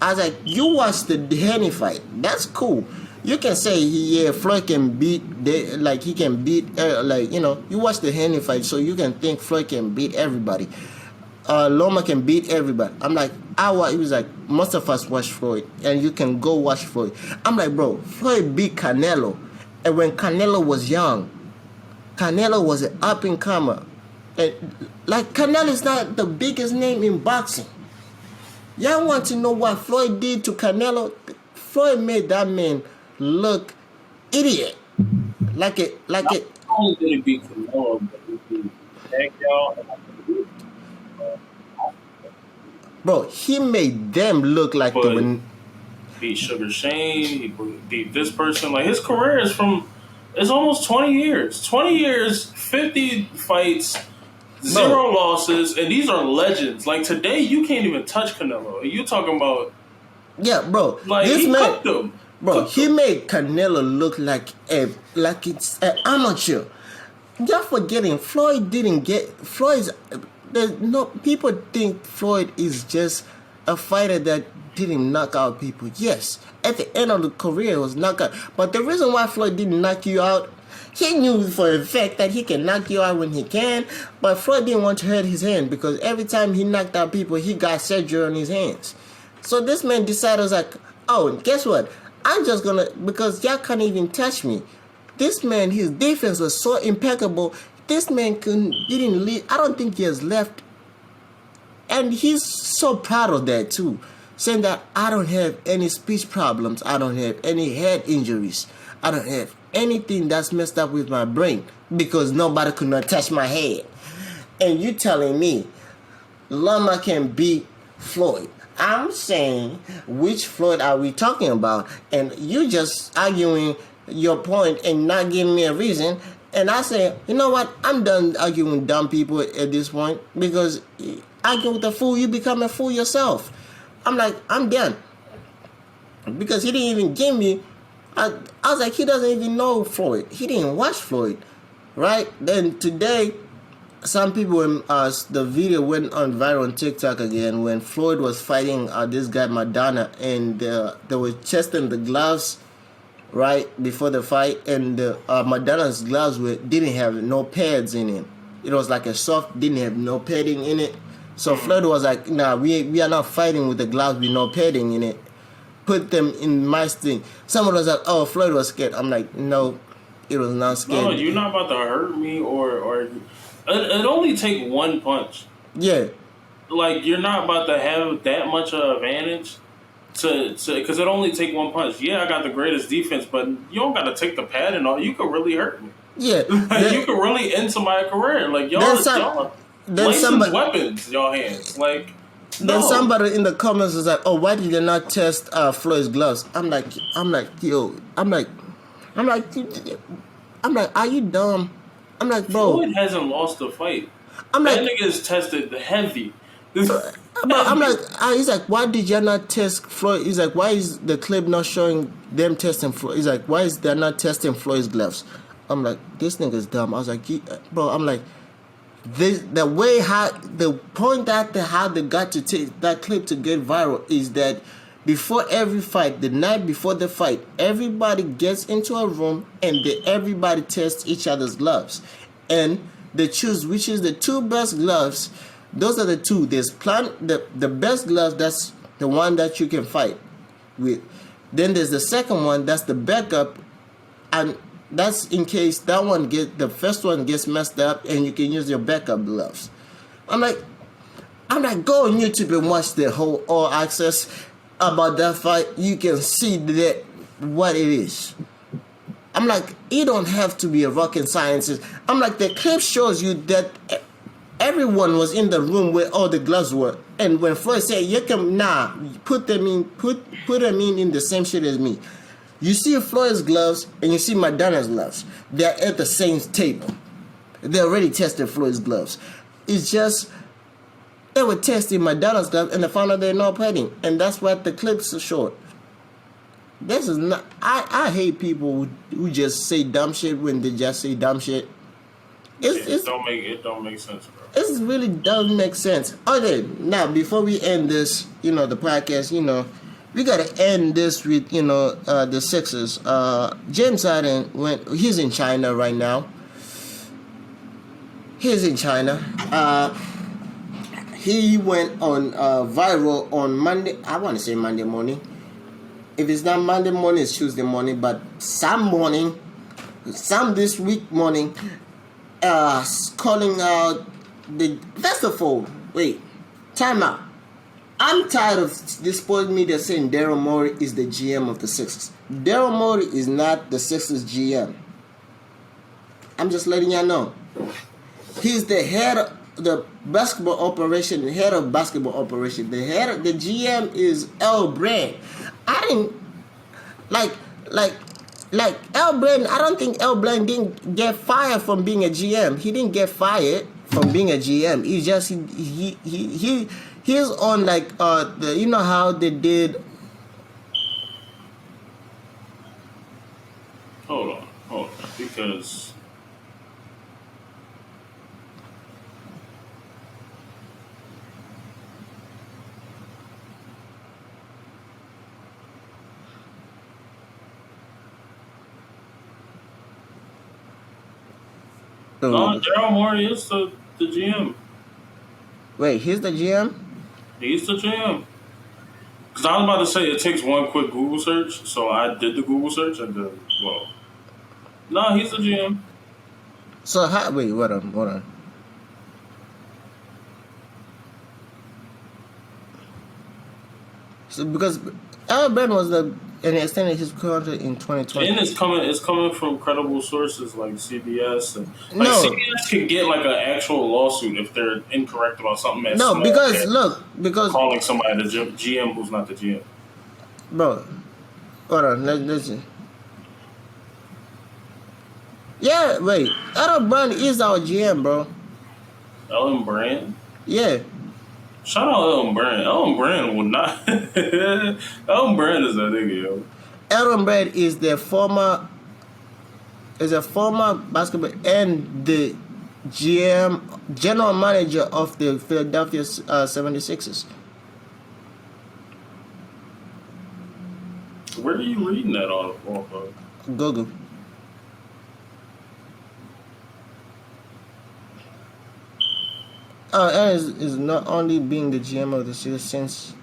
I was like, you watch the Haney fight. That's cool. You can say, yeah, Floyd can beat, he can beat, you watch the Haney fight, so you can think Floyd can beat everybody. Loma can beat everybody. I'm like, he was like, most of us watch Floyd, and you can go watch Floyd. I'm like, bro, Floyd beat Canelo. And when Canelo was young, Canelo was an up-and-comer. And, like, Canelo is not the biggest name in boxing. Y'all want to know what Floyd did to Canelo? Floyd made that man look idiot. Like it. Not only did he beat Canelo, but he beat Pacquiao. Bro, he made them look like they were. Beat Sugar Shane. He beat this person. Like, his career is almost 20 years. 20 years, 50 fights. Zero losses, and these are legends. Like, today, you can't even touch Canelo. You talking about? Yeah, bro. Like, this he man, cooked him. Bro, he made Canelo look like it's an amateur. You're forgetting Floyd didn't get Floyd's. There's no people think Floyd is just a fighter that didn't knock out people. Yes, at the end of the career, it was knockout. But the reason why Floyd didn't knock you out, he knew for a fact that he can knock you out when he can, but Floyd didn't want to hurt his hand, because every time he knocked out people, he got surgery on his hands. So this man decided, was like, oh, guess what? I'm just gonna, because y'all can't even touch me. This man, his defense was so impeccable. This man didn't leave. I don't think he has left. And he's so proud of that too, saying that I don't have any speech problems. I don't have any head injuries. I don't have anything that's messed up with my brain, because nobody could not touch my head. And you telling me Loma can beat Floyd? I'm saying, which Floyd are we talking about? And you just arguing your point and not giving me a reason. And I say, you know what? I'm done arguing with dumb people at this point, because arguing with a fool, you become a fool yourself. I'm like, I'm done. Because he didn't even give me. I was like, he doesn't even know Floyd. He didn't watch Floyd, right? Then today, some people, when the video went on viral on TikTok again, when Floyd was fighting this guy Madonna, and they were testing the gloves right before the fight, and Madonna's gloves didn't have no pads in it. It was like a soft, didn't have no padding in it. So Floyd was like, "Nah, we are not fighting with the gloves with no padding in it. Put them in my thing." Someone was like, "Oh, Floyd was scared." I'm like, "No, it was not scared." No, you're not about to hurt me, or it only take one punch. Yeah. Like, you're not about to have that much advantage to because it only take one punch. Yeah, I got the greatest defense, but you don't got to take the pad and all. You could really hurt me. Yeah. You could really end somebody's career. Like, y'all licensed weapons, y'all hands. Like, then somebody in the comments was like, "Oh, why did they not test Floyd's gloves?" I'm like, "Are you dumb?" I'm like, "Bro, Floyd hasn't lost a fight. I'm That like, nigga is tested heavy." I'm like, he's like, "Why did you not test Floyd?" He's like, "Why is the clip not showing them testing Floyd?" He's like, "Why is they not testing Floyd's gloves?" I'm like, "This nigga's dumb." I was like, "Bro," I'm like, the way how the point that how they got to take that clip to get viral is that before every fight, the night before the fight, everybody gets into a room and everybody tests each other's gloves, and they choose which is the two best gloves. Those are the two. There's the best gloves. That's the one that you can fight with. Then there's the second one. That's the backup, and that's in case the first one gets messed up, and you can use your backup gloves. I'm like, go on YouTube and watch the whole All Access about that fight. You can see that what it is. I'm like, you don't have to be a rocket scientist. I'm like, the clip shows you that everyone was in the room where all the gloves were, and when Floyd said, "You can put them in the same shit as me." You see Floyd's gloves and you see Madonna's gloves. They're at the same table. They already tested Floyd's gloves. It's just they were testing Madonna's gloves and they found out they're not padding, and that's what the clips are short. This is not. I hate people who just say dumb shit when they just say dumb shit. It don't make sense, bro. It really doesn't make sense. Okay, now before we end this, the podcast, we gotta end this with the Sixers. James Harden he's in China right now. He's in China. He went on viral on Monday. I want to say Monday morning. If it's not Monday morning, it's Tuesday morning. But some this week morning, calling out the. First of all, wait, time out. I'm tired of this sports media saying Daryl Morey is the GM of the Sixers. Daryl Morey is not the Sixers GM. I'm just letting y'all know. He's the head of the basketball operation, the head of basketball operation. The GM is L. Brand. I didn't like L. Brand. I don't think L. Brand didn't get fired from being a GM. He didn't get fired from being a GM. He just he's on like how they did. Hold on, because no, Daryl Morey is the GM. Wait, he's the GM? He's the GM. Because I was about to say it takes one quick Google search, so I did the Google search and then, no, he's the GM. So wait, hold on. So because Al Ben was and extended his contract in 2020. And it's coming from credible sources like CBS and CBS can get like an actual lawsuit if they're incorrect about something. Because calling somebody the GM who's not the GM. Bro, hold on, listen. Yeah, wait. Adam Brand is our GM, bro. Ellen Brand? Yeah. Shout out Ellen Brand. Ellen Brand will not. Ellen Brand is that nigga, yo. Ellen Brand is a former basketball and the general manager of the Philadelphia 76ers. Where are you reading that on? Google. Aaron is not only being the GM of the city since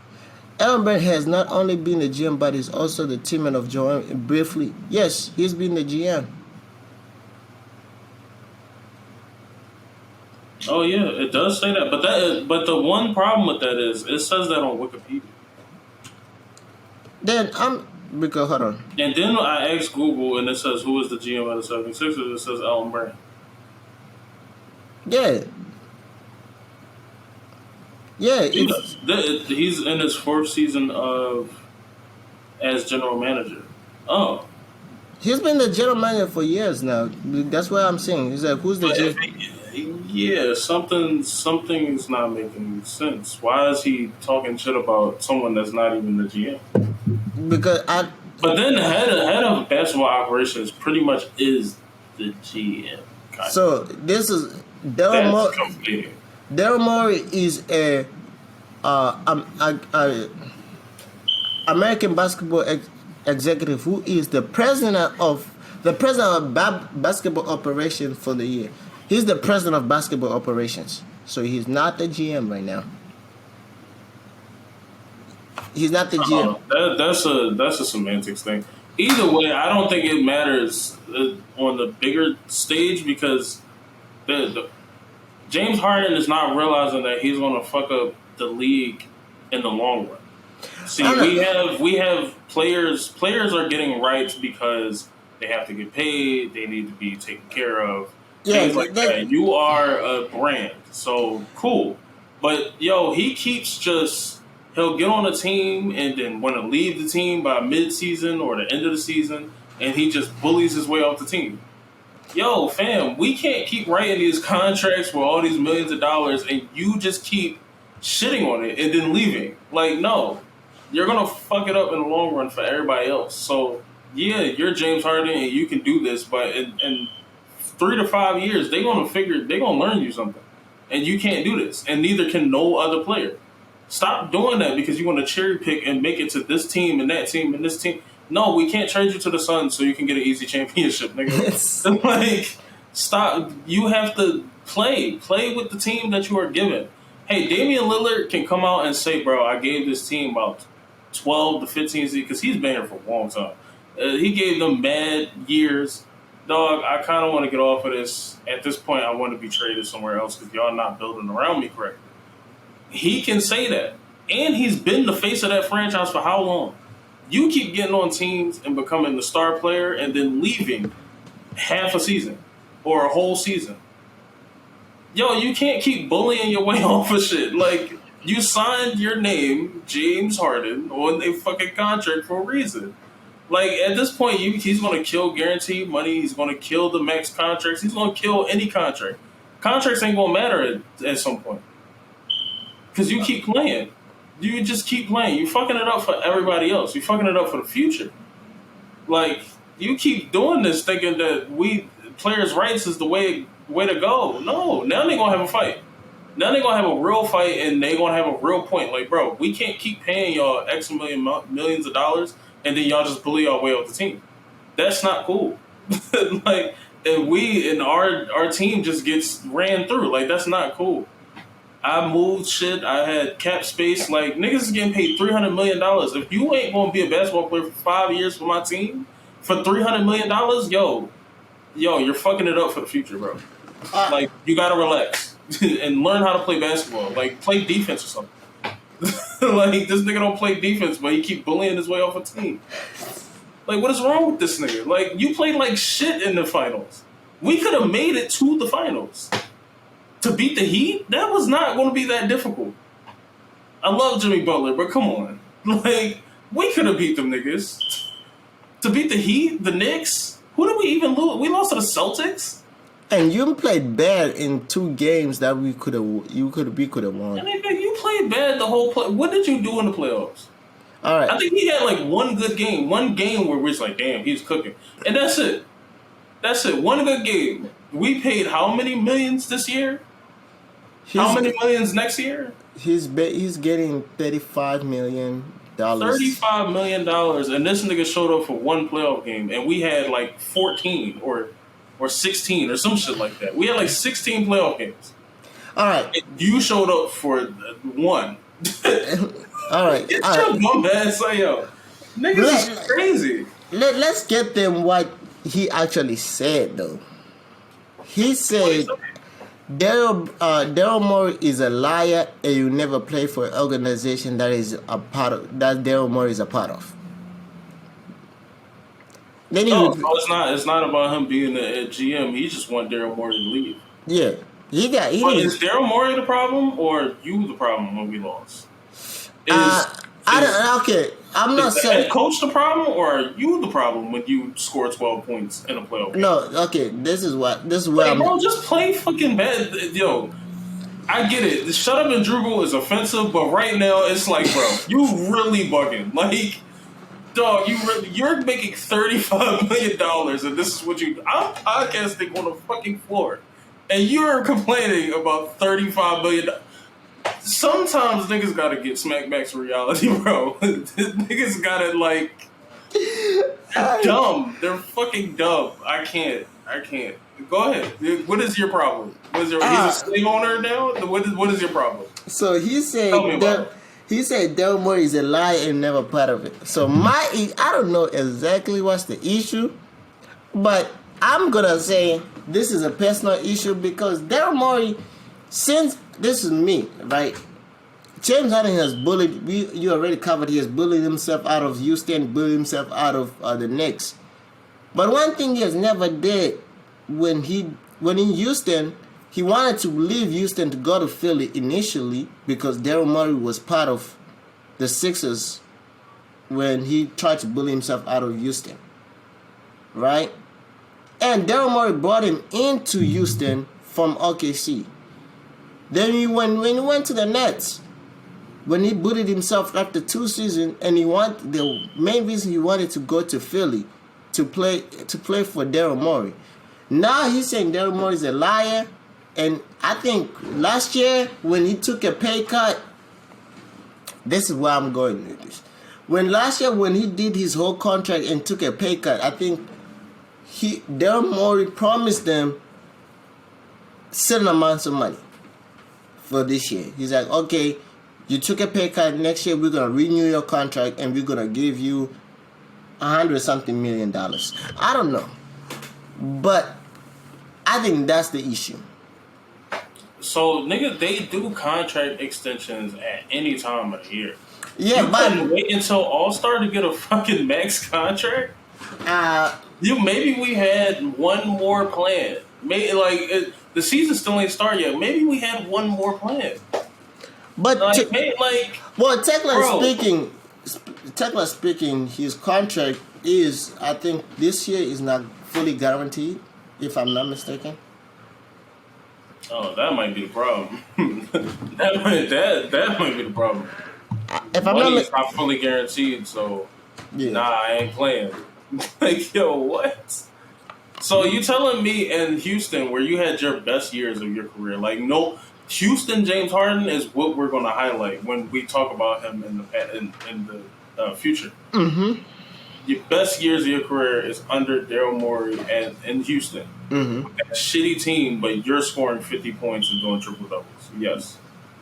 Ellenberg has not only been the GM but is also the teammate of Joel briefly. Yes, he's been the GM. Oh yeah, it does say that, but the one problem with that is it says that on Wikipedia. Then because hold on. And then I asked Google, and it says who is the GM of the 76ers. It says Alan Brand. Yeah. Yeah, He's in his 4th season as general manager. Oh, he's been the general manager for years now. That's what I'm saying. He's like, who's the GM? Yeah, something's not making sense. Why is he talking shit about someone that's not even the GM? But then the head of basketball operations pretty much is the GM. So this is Daryl Morey is a American basketball executive who is the president of basketball operations for the year. He's the president of basketball operations, so he's not the GM right now. He's not the GM. That's a semantics thing. Either way, I don't think it matters on the bigger stage because the James Harden is not realizing that he's going to fuck up the league in the long run. See, we have players. Players are getting rights because they have to get paid. They need to be taken care of. Things like that. You are a brand, so cool. But he keeps he'll get on a team and then want to leave the team by mid-season or the end of the season, and he just bullies his way off the team. Yo, fam, we can't keep writing these contracts for all these millions of dollars and you just keep shitting on it and then leaving. Like, no. You're going to fuck it up in the long run for everybody else. So, yeah, you're James Harden and you can do this, but in 3 to 5 years, they're going to learn you something. And you can't do this. And neither can no other player. Stop doing that because you want to cherry pick and make it to this team and that team and this team. No, we can't trade you to the Suns so you can get an easy championship, nigga. Like, stop. You have to play with the team that you are given. Hey, Damian Lillard can come out and say, bro, I gave this team about 12 to 15 seasons because he's been here for a long time. He gave them bad years. Dog, I kind of want to get off of this. At this point, I want to be traded somewhere else because y'all not building around me correctly. He can say that. And he's been the face of that franchise for how long? You keep getting on teams and becoming the star player and then leaving half a season or a whole season. Yo, you can't keep bullying your way off of shit. Like, you signed your name, James Harden, on a fucking contract for a reason. Like, at this point, he's going to kill guaranteed money. He's going to kill the max contracts. He's going to kill any contract. Contracts ain't going to matter at some point. Because you keep playing. You just keep playing. You're fucking it up for everybody else. You're fucking it up for the future. Like, you keep doing this thinking that players' rights is the way to go. No, now they're going to have a fight. Now they're going to have a real fight and they're going to have a real point. Like, bro, we can't keep paying y'all X millions of dollars and then y'all just bully our way off the team. That's not cool. Like, and our team just gets ran through. Like, that's not cool. I moved shit. I had cap space. Like, niggas is getting paid $300 million. If you ain't going to be a basketball player for 5 years for my team for $300 million, yo, you're fucking it up for the future, bro. Like, you got to relax and learn how to play basketball. Like, play defense or something. Like, this nigga don't play defense, but he keep bullying his way off a team. Like, what is wrong with this nigga? Like, you played like shit in the finals. We could have made it to the finals. To beat the Heat, that was not going to be that difficult. I love Jimmy Butler, but come on. Like, we could have beat them niggas. To beat the Heat, the Knicks, who did we even lose? We lost to the Celtics? And you played bad in 2 games that we could have won. I mean, you played bad the whole play. What did you do in the playoffs? All right. I think he had like one good game. One game where we're just like, damn, he's cooking. And that's it. That's it. One good game. we paid how many millions this year? How many millions next year? He's getting $35 million. $35 million, and this nigga showed up for one playoff game, and we had like 14 or 16 or some shit like that. We had like 16 playoff games. All right. And you showed up for one. All right. Get your bum ass, yo. Niggas is crazy. Let's get them what he actually said, though. He said Daryl Morey is a liar, and you never play for an organization that Daryl Morey is a part of. Then it's not about him being a GM. He just want Daryl Morey to leave. Yeah, is Daryl Morey the problem, or you the problem when we lost? I'm not saying head coach the problem, or are you the problem when you score 12 points in a playoff game? No, okay. This is where bro, just play fucking bad, yo. I get it. The shut up and dribble is offensive, but right now it's like, bro, you really bugging. Like, dog, you're making $35 million, and this is what I'm podcasting on the fucking floor, and you're complaining about $35 million. Sometimes niggas gotta get smacked back to reality, bro. Niggas gotta, like, they're dumb. They're fucking dumb. I can't. Go ahead. What is your problem? He's a slave owner now? What is your problem? So he said Daryl Morey is a liar and never part of it. So I don't know exactly what's the issue, but I'm gonna say this is a personal issue because Daryl Morey, since this is me, right? James Harden has bullied. You already covered. He has bullied himself out of Houston, bullied himself out of the Knicks. But one thing he has never did when in Houston, he wanted to leave Houston to go to Philly initially because Daryl Morey was part of the Sixers when he tried to bully himself out of Houston, right? And Daryl Morey brought him into Houston from OKC. Then when he went to the Nets, when he bullied himself after 2 seasons, and the main reason he wanted to go to Philly to play for Daryl Morey. Now he's saying Daryl Morey is a liar, and I think last year when he took a pay cut, this is where I'm going with this. Last year when he did his whole contract and took a pay cut, I think Daryl Morey promised them certain amounts of money for this year. He's like, okay, you took a pay cut. Next year we're gonna renew your contract and we're gonna give you $100-something million. I don't know, but I think that's the issue. So, nigga, they do contract extensions at any time of the year. Yeah, you couldn't wait until All-Star to get a fucking max contract. Maybe we had one more plan. Maybe the season still ain't started yet. Maybe we had one more plan. But technically speaking, his contract is, I think, this year is not fully guaranteed, if I'm not mistaken. Oh, that might be the problem. that might be the problem. If I'm not fully guaranteed, so nah, I ain't playing. Like, yo, what? So you telling me in Houston, where you had your best years of your career, like no, Houston James Harden is what we're going to highlight when we talk about him in the future. Mm-hmm. Your best years of your career is under Daryl Morey and in Houston. Mm-hmm. A shitty team, but you're scoring 50 points and doing triple doubles. Yes.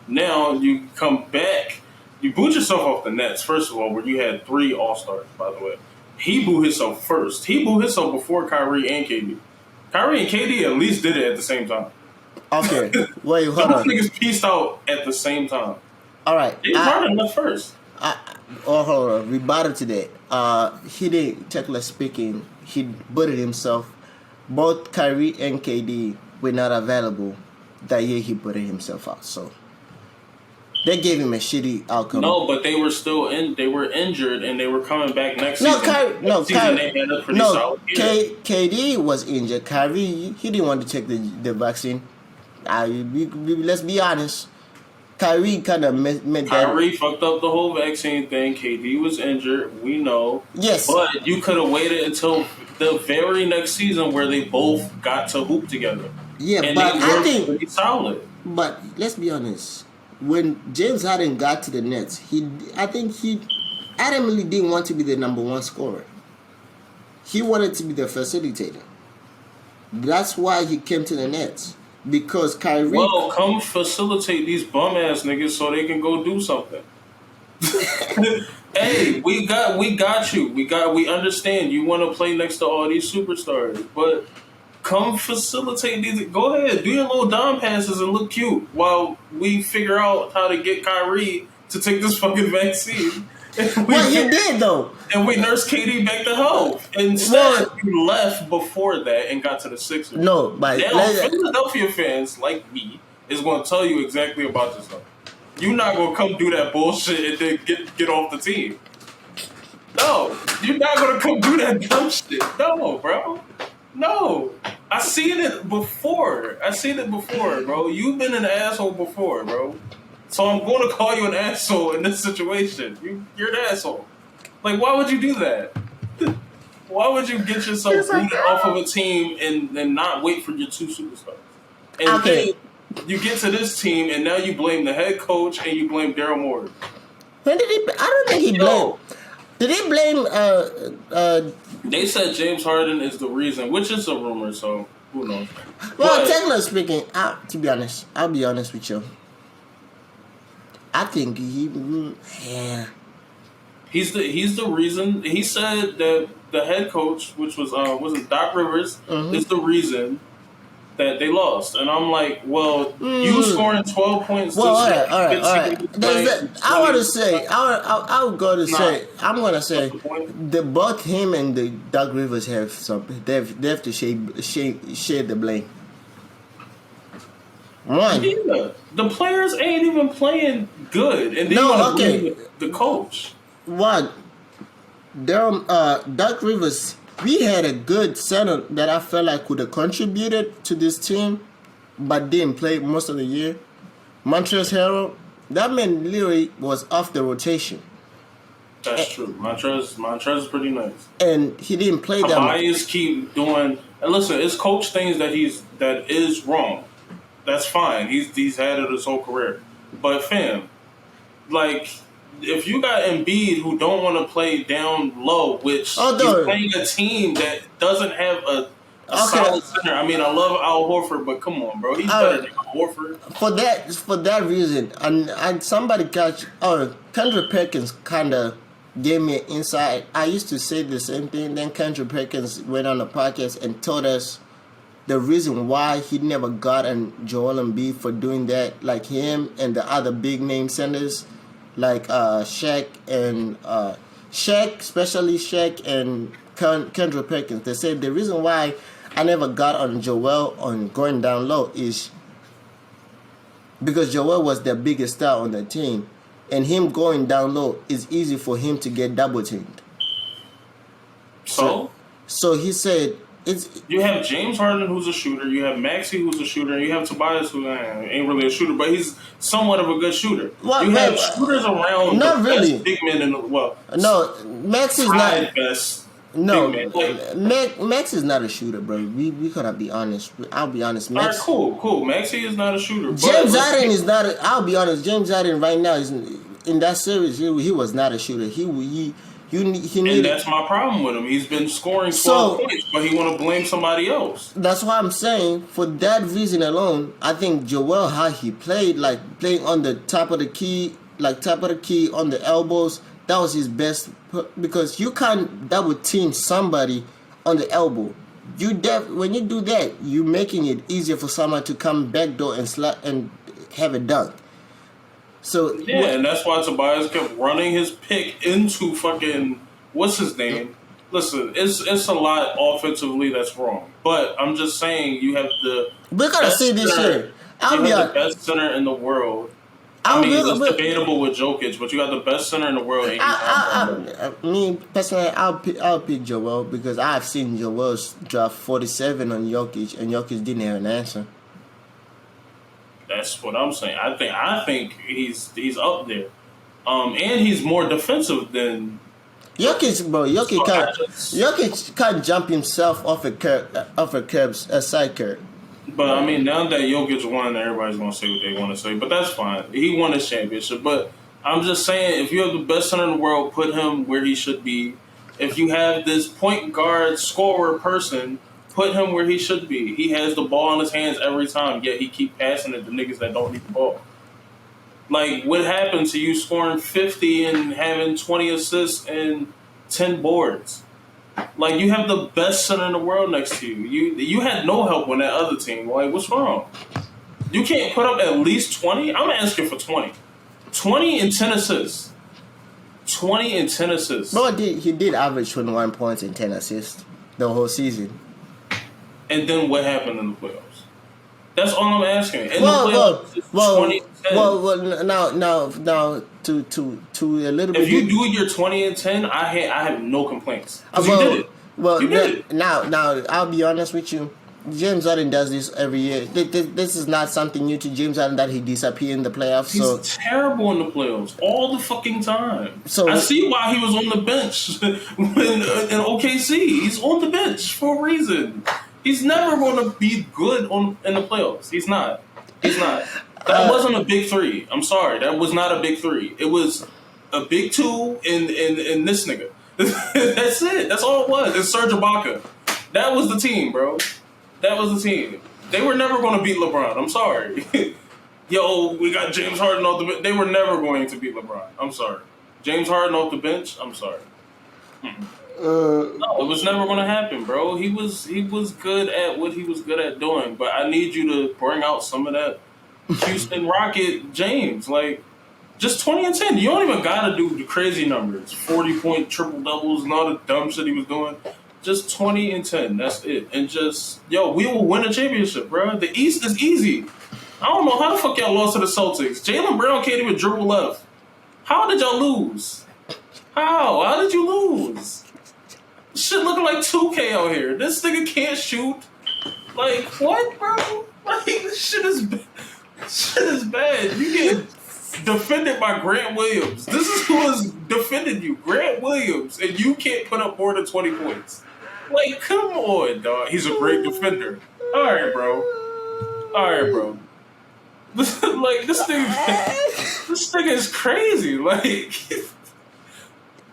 Now you come back, you boot yourself off the Nets, first of all, where you had 3 All-Stars, by the way. He booed himself first. He booed himself before Kyrie and KD. Kyrie and KD at least did it at the same time. Okay. Wait, hold on. Those niggas pieced out at the same time. All right. James Harden left first. Hold on. Rebuttal to that. He didn't, technically speaking, he booted himself. Both Kyrie and KD were not available that year he booted himself out. So they gave him a shitty outcome. No, but they were still they were injured and they were coming back next season. KD was injured. Kyrie, he didn't want to take the vaccine. Let's be honest. Kyrie kind of meant that. Kyrie fucked up the whole vaccine thing. KD was injured. We know. Yes. But you could have waited until the very next season where they both got to hoop together. Yeah, and but they I were think. pretty solid. But let's be honest. When James Harden got to the Nets, I think he adamantly didn't want to be the number one scorer. He wanted to be the facilitator. That's why he came to the Nets. Because Kyrie. Well, come facilitate these bum ass niggas so they can go do something. Hey, we got you. We understand you want to play next to all these superstars, but come facilitate these. Go ahead, do your little dime passes and look cute while we figure out how to get Kyrie to take this fucking vaccine. Well, he did though. And we nursed KD back to health. Instead, you left before that and got to the Sixers. No, but now Philadelphia fans like me is going to tell you exactly about this stuff. You're not going to come do that bullshit and then get off the team. No, you're not going to come do that dumb shit. No, bro. No. I seen it before, bro. You've been an asshole before, bro. So I'm going to call you an asshole in this situation. You're an asshole. Like, why would you do that? Why would you get yourself booted off of a team and not wait for your two superstars? And then you get to this team, and now you blame the head coach and you blame Daryl Morey. When did he? I don't think he blamed. Did he blame? They said James Harden is the reason, which is a rumor, so who knows? Well, technically speaking, to be honest, I'll be honest with you. I think he's the reason. He said that the head coach, which was wasn't Doc Rivers, is the reason that they lost. And I'm like, well, you scoring 12 points. Well, all right. I'm going to say the both him and the Doc Rivers have something. They have to share the blame. One. Yeah, the players ain't even playing good, and blame the coach. One. Doc Rivers. We had a good center that I felt like could have contributed to this team, but didn't play most of the year. Montrezl Harrell, that man literally was off the rotation. That's true. Montrezl is pretty nice, and he didn't play that much. Tobias keep doing. And listen, it's coach things that is wrong. That's fine. He's had it his whole career, but fam, like. If you got Embiid who don't want to play down low, which he's playing a team that doesn't have a solid center. I mean, I love Al Horford, but come on, bro, he's better than Al Horford. For that reason, and somebody Kendrick Perkins kind of gave me an insight. I used to say the same thing. Then Kendrick Perkins went on the podcast and told us the reason why he never got on Joel Embiid for doing that, like him and the other big name centers. Like Shaq, especially Shaq and Kendrick Perkins. They said the reason why I never got on Joel on going down low is because Joel was the biggest star on the team, and him going down low is easy for him to get double teamed. So he said you have James Harden who's a shooter, you have Maxey who's a shooter, and you have Tobias who ain't really a shooter, but he's somewhat of a good shooter. You have shooters around not really best big men in the world. No, Maxey's not best. No, Max is not a shooter, bro. We gotta be honest. I'll be honest. Max, all right, cool. Maxey is not a shooter. James Harden is not. I'll be honest. James Harden right now is in that series. He was not a shooter. He and that's my problem with him. He's been scoring 12 points, but he want to blame somebody else. That's why I'm saying, for that reason alone, I think Joel, how he played, like playing on the top of the key on the elbows, that was his best, because you can't double team somebody on the elbow. When you do that, you're making it easier for someone to come backdoor and have a dunk. So and that's why Tobias kept running his pick into fucking what's his name. Listen, it's a lot offensively that's wrong, but I'm just saying you have we're gonna see this year. The best center in the world. It's debatable with Jokic, but you got the best center in the world. Me personally, I'll pick Joel because I've seen Joel drop 47 on Jokic, and Jokic didn't have an answer. That's what I'm saying. I think he's up there, and he's more defensive than Jokic, bro, Jokic can't jump himself off a side curb. But I mean, now that Jokic won, everybody's gonna say what they want to say. But that's fine. He won his championship. But I'm just saying, if you have the best center in the world, put him where he should be. If you have this point guard scorer person, put him where he should be. He has the ball in his hands every time, yet he keep passing it to niggas that don't need the ball. Like, what happened to you scoring 50 and having 20 assists and 10 boards? Like, you have the best center in the world next to you. You had no help on that other team. Like, what's wrong? You can't put up at least 20? I'm asking for 20. 20 and 10 assists. 20 and 10 assists. Bro, he did average 21 points and 10 assists the whole season. And then what happened in the playoffs? That's all I'm asking. Now to a little bit. If you do your 20 and 10, I have no complaints. Because you did it. Well, you did it. Now, I'll be honest with you. James Harden does this every year. This is not something new to James Harden that he disappear in the playoffs. He's terrible in the playoffs all the fucking time. So I see why he was on the bench in OKC. He's on the bench for a reason. He's never going to be good in the playoffs. He's not. That wasn't a big three. I'm sorry. That was not a big three. It was a big two in this nigga. That's it. That's all it was. It's Serge Ibaka. That was the team, bro. That was the team. They were never going to beat LeBron. I'm sorry. Yo, we got James Harden off the bench. They were never going to beat LeBron. I'm sorry. James Harden off the bench. I'm sorry. No, it was never going to happen, bro. He was good at what he was good at doing, but I need you to bring out some of that Houston Rocket James. Like, just 20 and 10. You don't even got to do the crazy numbers. 40-point triple-doubles and all the dumb shit he was doing. Just 20 and 10. That's it. And just, yo, we will win a championship, bro. The East is easy. I don't know how the fuck y'all lost to the Celtics. Jaylen Brown can't even dribble left. How did y'all lose? How did you lose? Shit looking like 2K out here. This nigga can't shoot. Like, what, bro? Like, this shit is bad. You get defended by Grant Williams. This is who has defended you, Grant Williams, and you can't put up more than 20 points. Like, come on, dog. He's a great defender. All right, bro. Like, this thing is crazy. Like,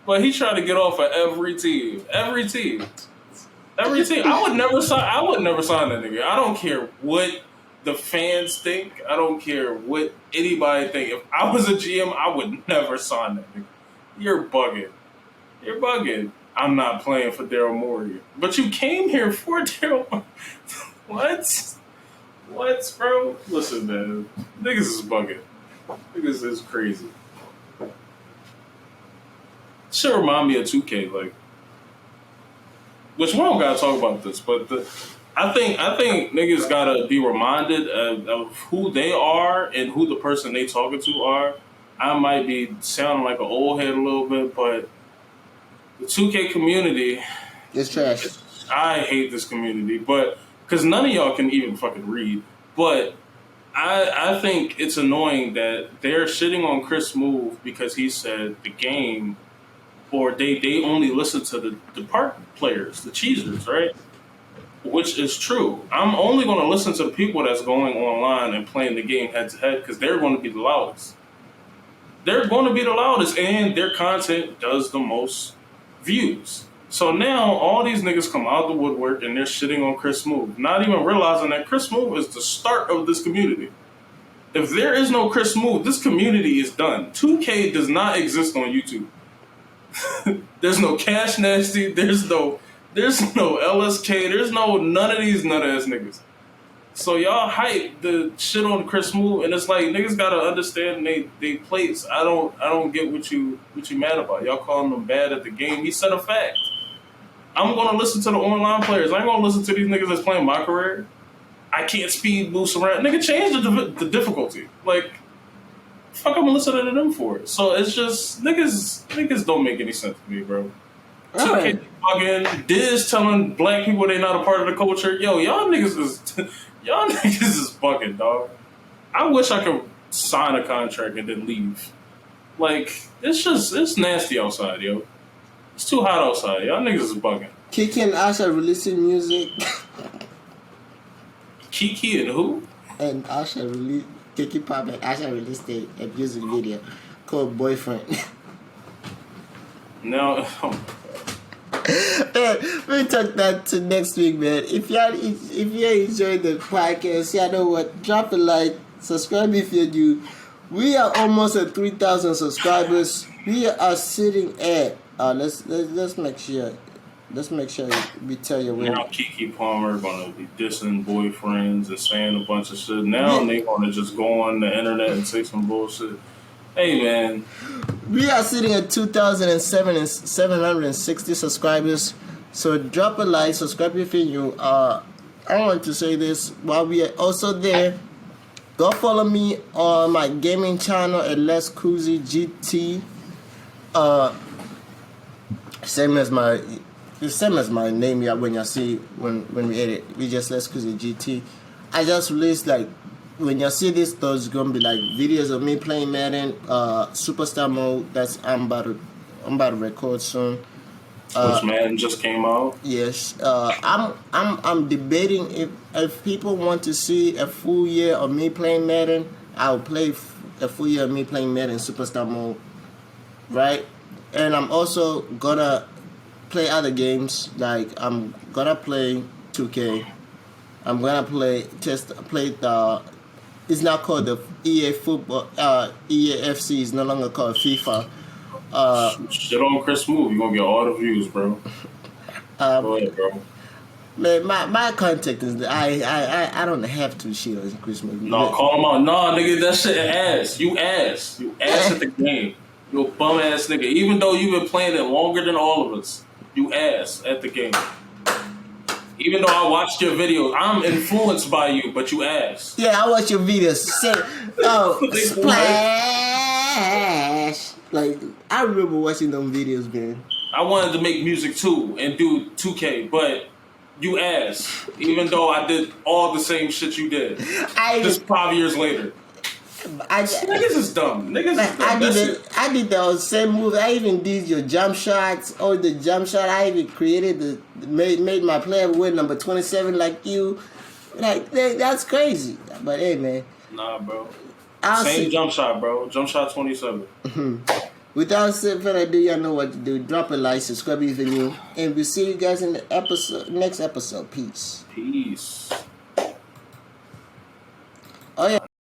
but he trying to get off of every team. I would never sign that nigga. I don't care what the fans think. I don't care what anybody think. If I was a GM, I would never sign that nigga. You're bugging. I'm not playing for Daryl Morey. But you came here for Daryl Morey. What, bro? Listen, man. Niggas is bugging. Niggas is crazy. Should remind me of 2K, like, which we don't gotta talk about this, but I think niggas gotta be reminded of who they are and who the person they talking to are. I might be sounding like an old head a little bit, but the 2K community, it's trash. I hate this community, but because none of y'all can even fucking read. But I think it's annoying that they're shitting on Chris Move because he said the game, or they only listen to the park players, the cheesers, right? Which is true. I'm only going to listen to the people that's going online and playing the game head to head because they're going to be the loudest. They're going to be the loudest, and their content does the most views. So now all these niggas come out the woodwork and they're shitting on Chris Move, not even realizing that Chris Move is the start of this community. If there is no Chris Move, this community is done. 2K does not exist on YouTube. There's no Cash Nasty. There's no LSK. There's none of these nut ass niggas. So y'all hype the shit on Chris Move, and it's like niggas gotta understand they place. I don't get what you mad about. Y'all calling them bad at the game. He said a fact. I'm gonna listen to the online players. I ain't gonna listen to these niggas that's playing my career. I can't speed boost around. Nigga, change the difficulty. Like, fuck, I'm listening to them for it. So it's just niggas don't make any sense to me, bro. 2K fucking Diz telling black people they not a part of the culture. Yo, y'all niggas is bugging, dog. I wish I could sign a contract and then leave. Like, it's nasty outside, yo. It's too hot outside. Y'all niggas is bugging. Kiki and Asha releasing music. Kiki and who? And Kiki Pop and Asha released a music video called Boyfriend. Now, Man, we'll talk that to next week, man. If you enjoyed the podcast, you know what? Drop a like, subscribe if you're new. We are almost at 3,000 subscribers. We are sitting at let's make sure. Let's make sure we tell you where. now Kiki Palmer gonna be dissing boyfriends and saying a bunch of shit. Now they gonna just go on the internet and say some bullshit. Hey man, We are sitting at 2,760 subscribers. So drop a like, subscribe if you're new. I want to say this while we are also there. Go follow me on my gaming channel at LESKUZZY GT. Same as my name when you see when we edit. We just LESKUZZY GT. I just released like when you see this, there's gonna be like videos of me playing Madden, Superstar mode. I'm about to record soon. which Madden just came out. Yes, I'm debating if people want to see a full year of me playing Madden, I'll play a full year of me playing Madden Superstar mode, right? And I'm also gonna play other games, like I'm gonna play 2K. I'm gonna play the. It's now called the EA football. EAFC is no longer called FIFA. Shit on Chris Move, you gonna get all the views, bro. Go ahead, bro. Man, my contact is I don't have to shit on Christmas. No, call him out. No, nigga, that shit ass. You ass. You ass at the game. You a bum ass nigga. Even though you've been playing it longer than all of us, you ass at the game. Even though I watched your videos, I'm influenced by you, but you ass. Yeah, I watch your videos. Say, splash. Like, I remember watching them videos, man. I wanted to make music too and do 2K, but you ass. Even though I did all the same shit you did. Just 5 years later. Niggas is dumb. Niggas is dumb. I did the same move. I even did your jump shots. All the jump shot. I even created made my player win number 27 like you. Like that's crazy. But hey, man. Nah, bro. Same jump shot, bro. Jump shot 27. Without further ado, y'all know what to do. Drop a like, subscribe if you're new, and we'll see you guys in the next episode. Peace. Peace. Oh yeah.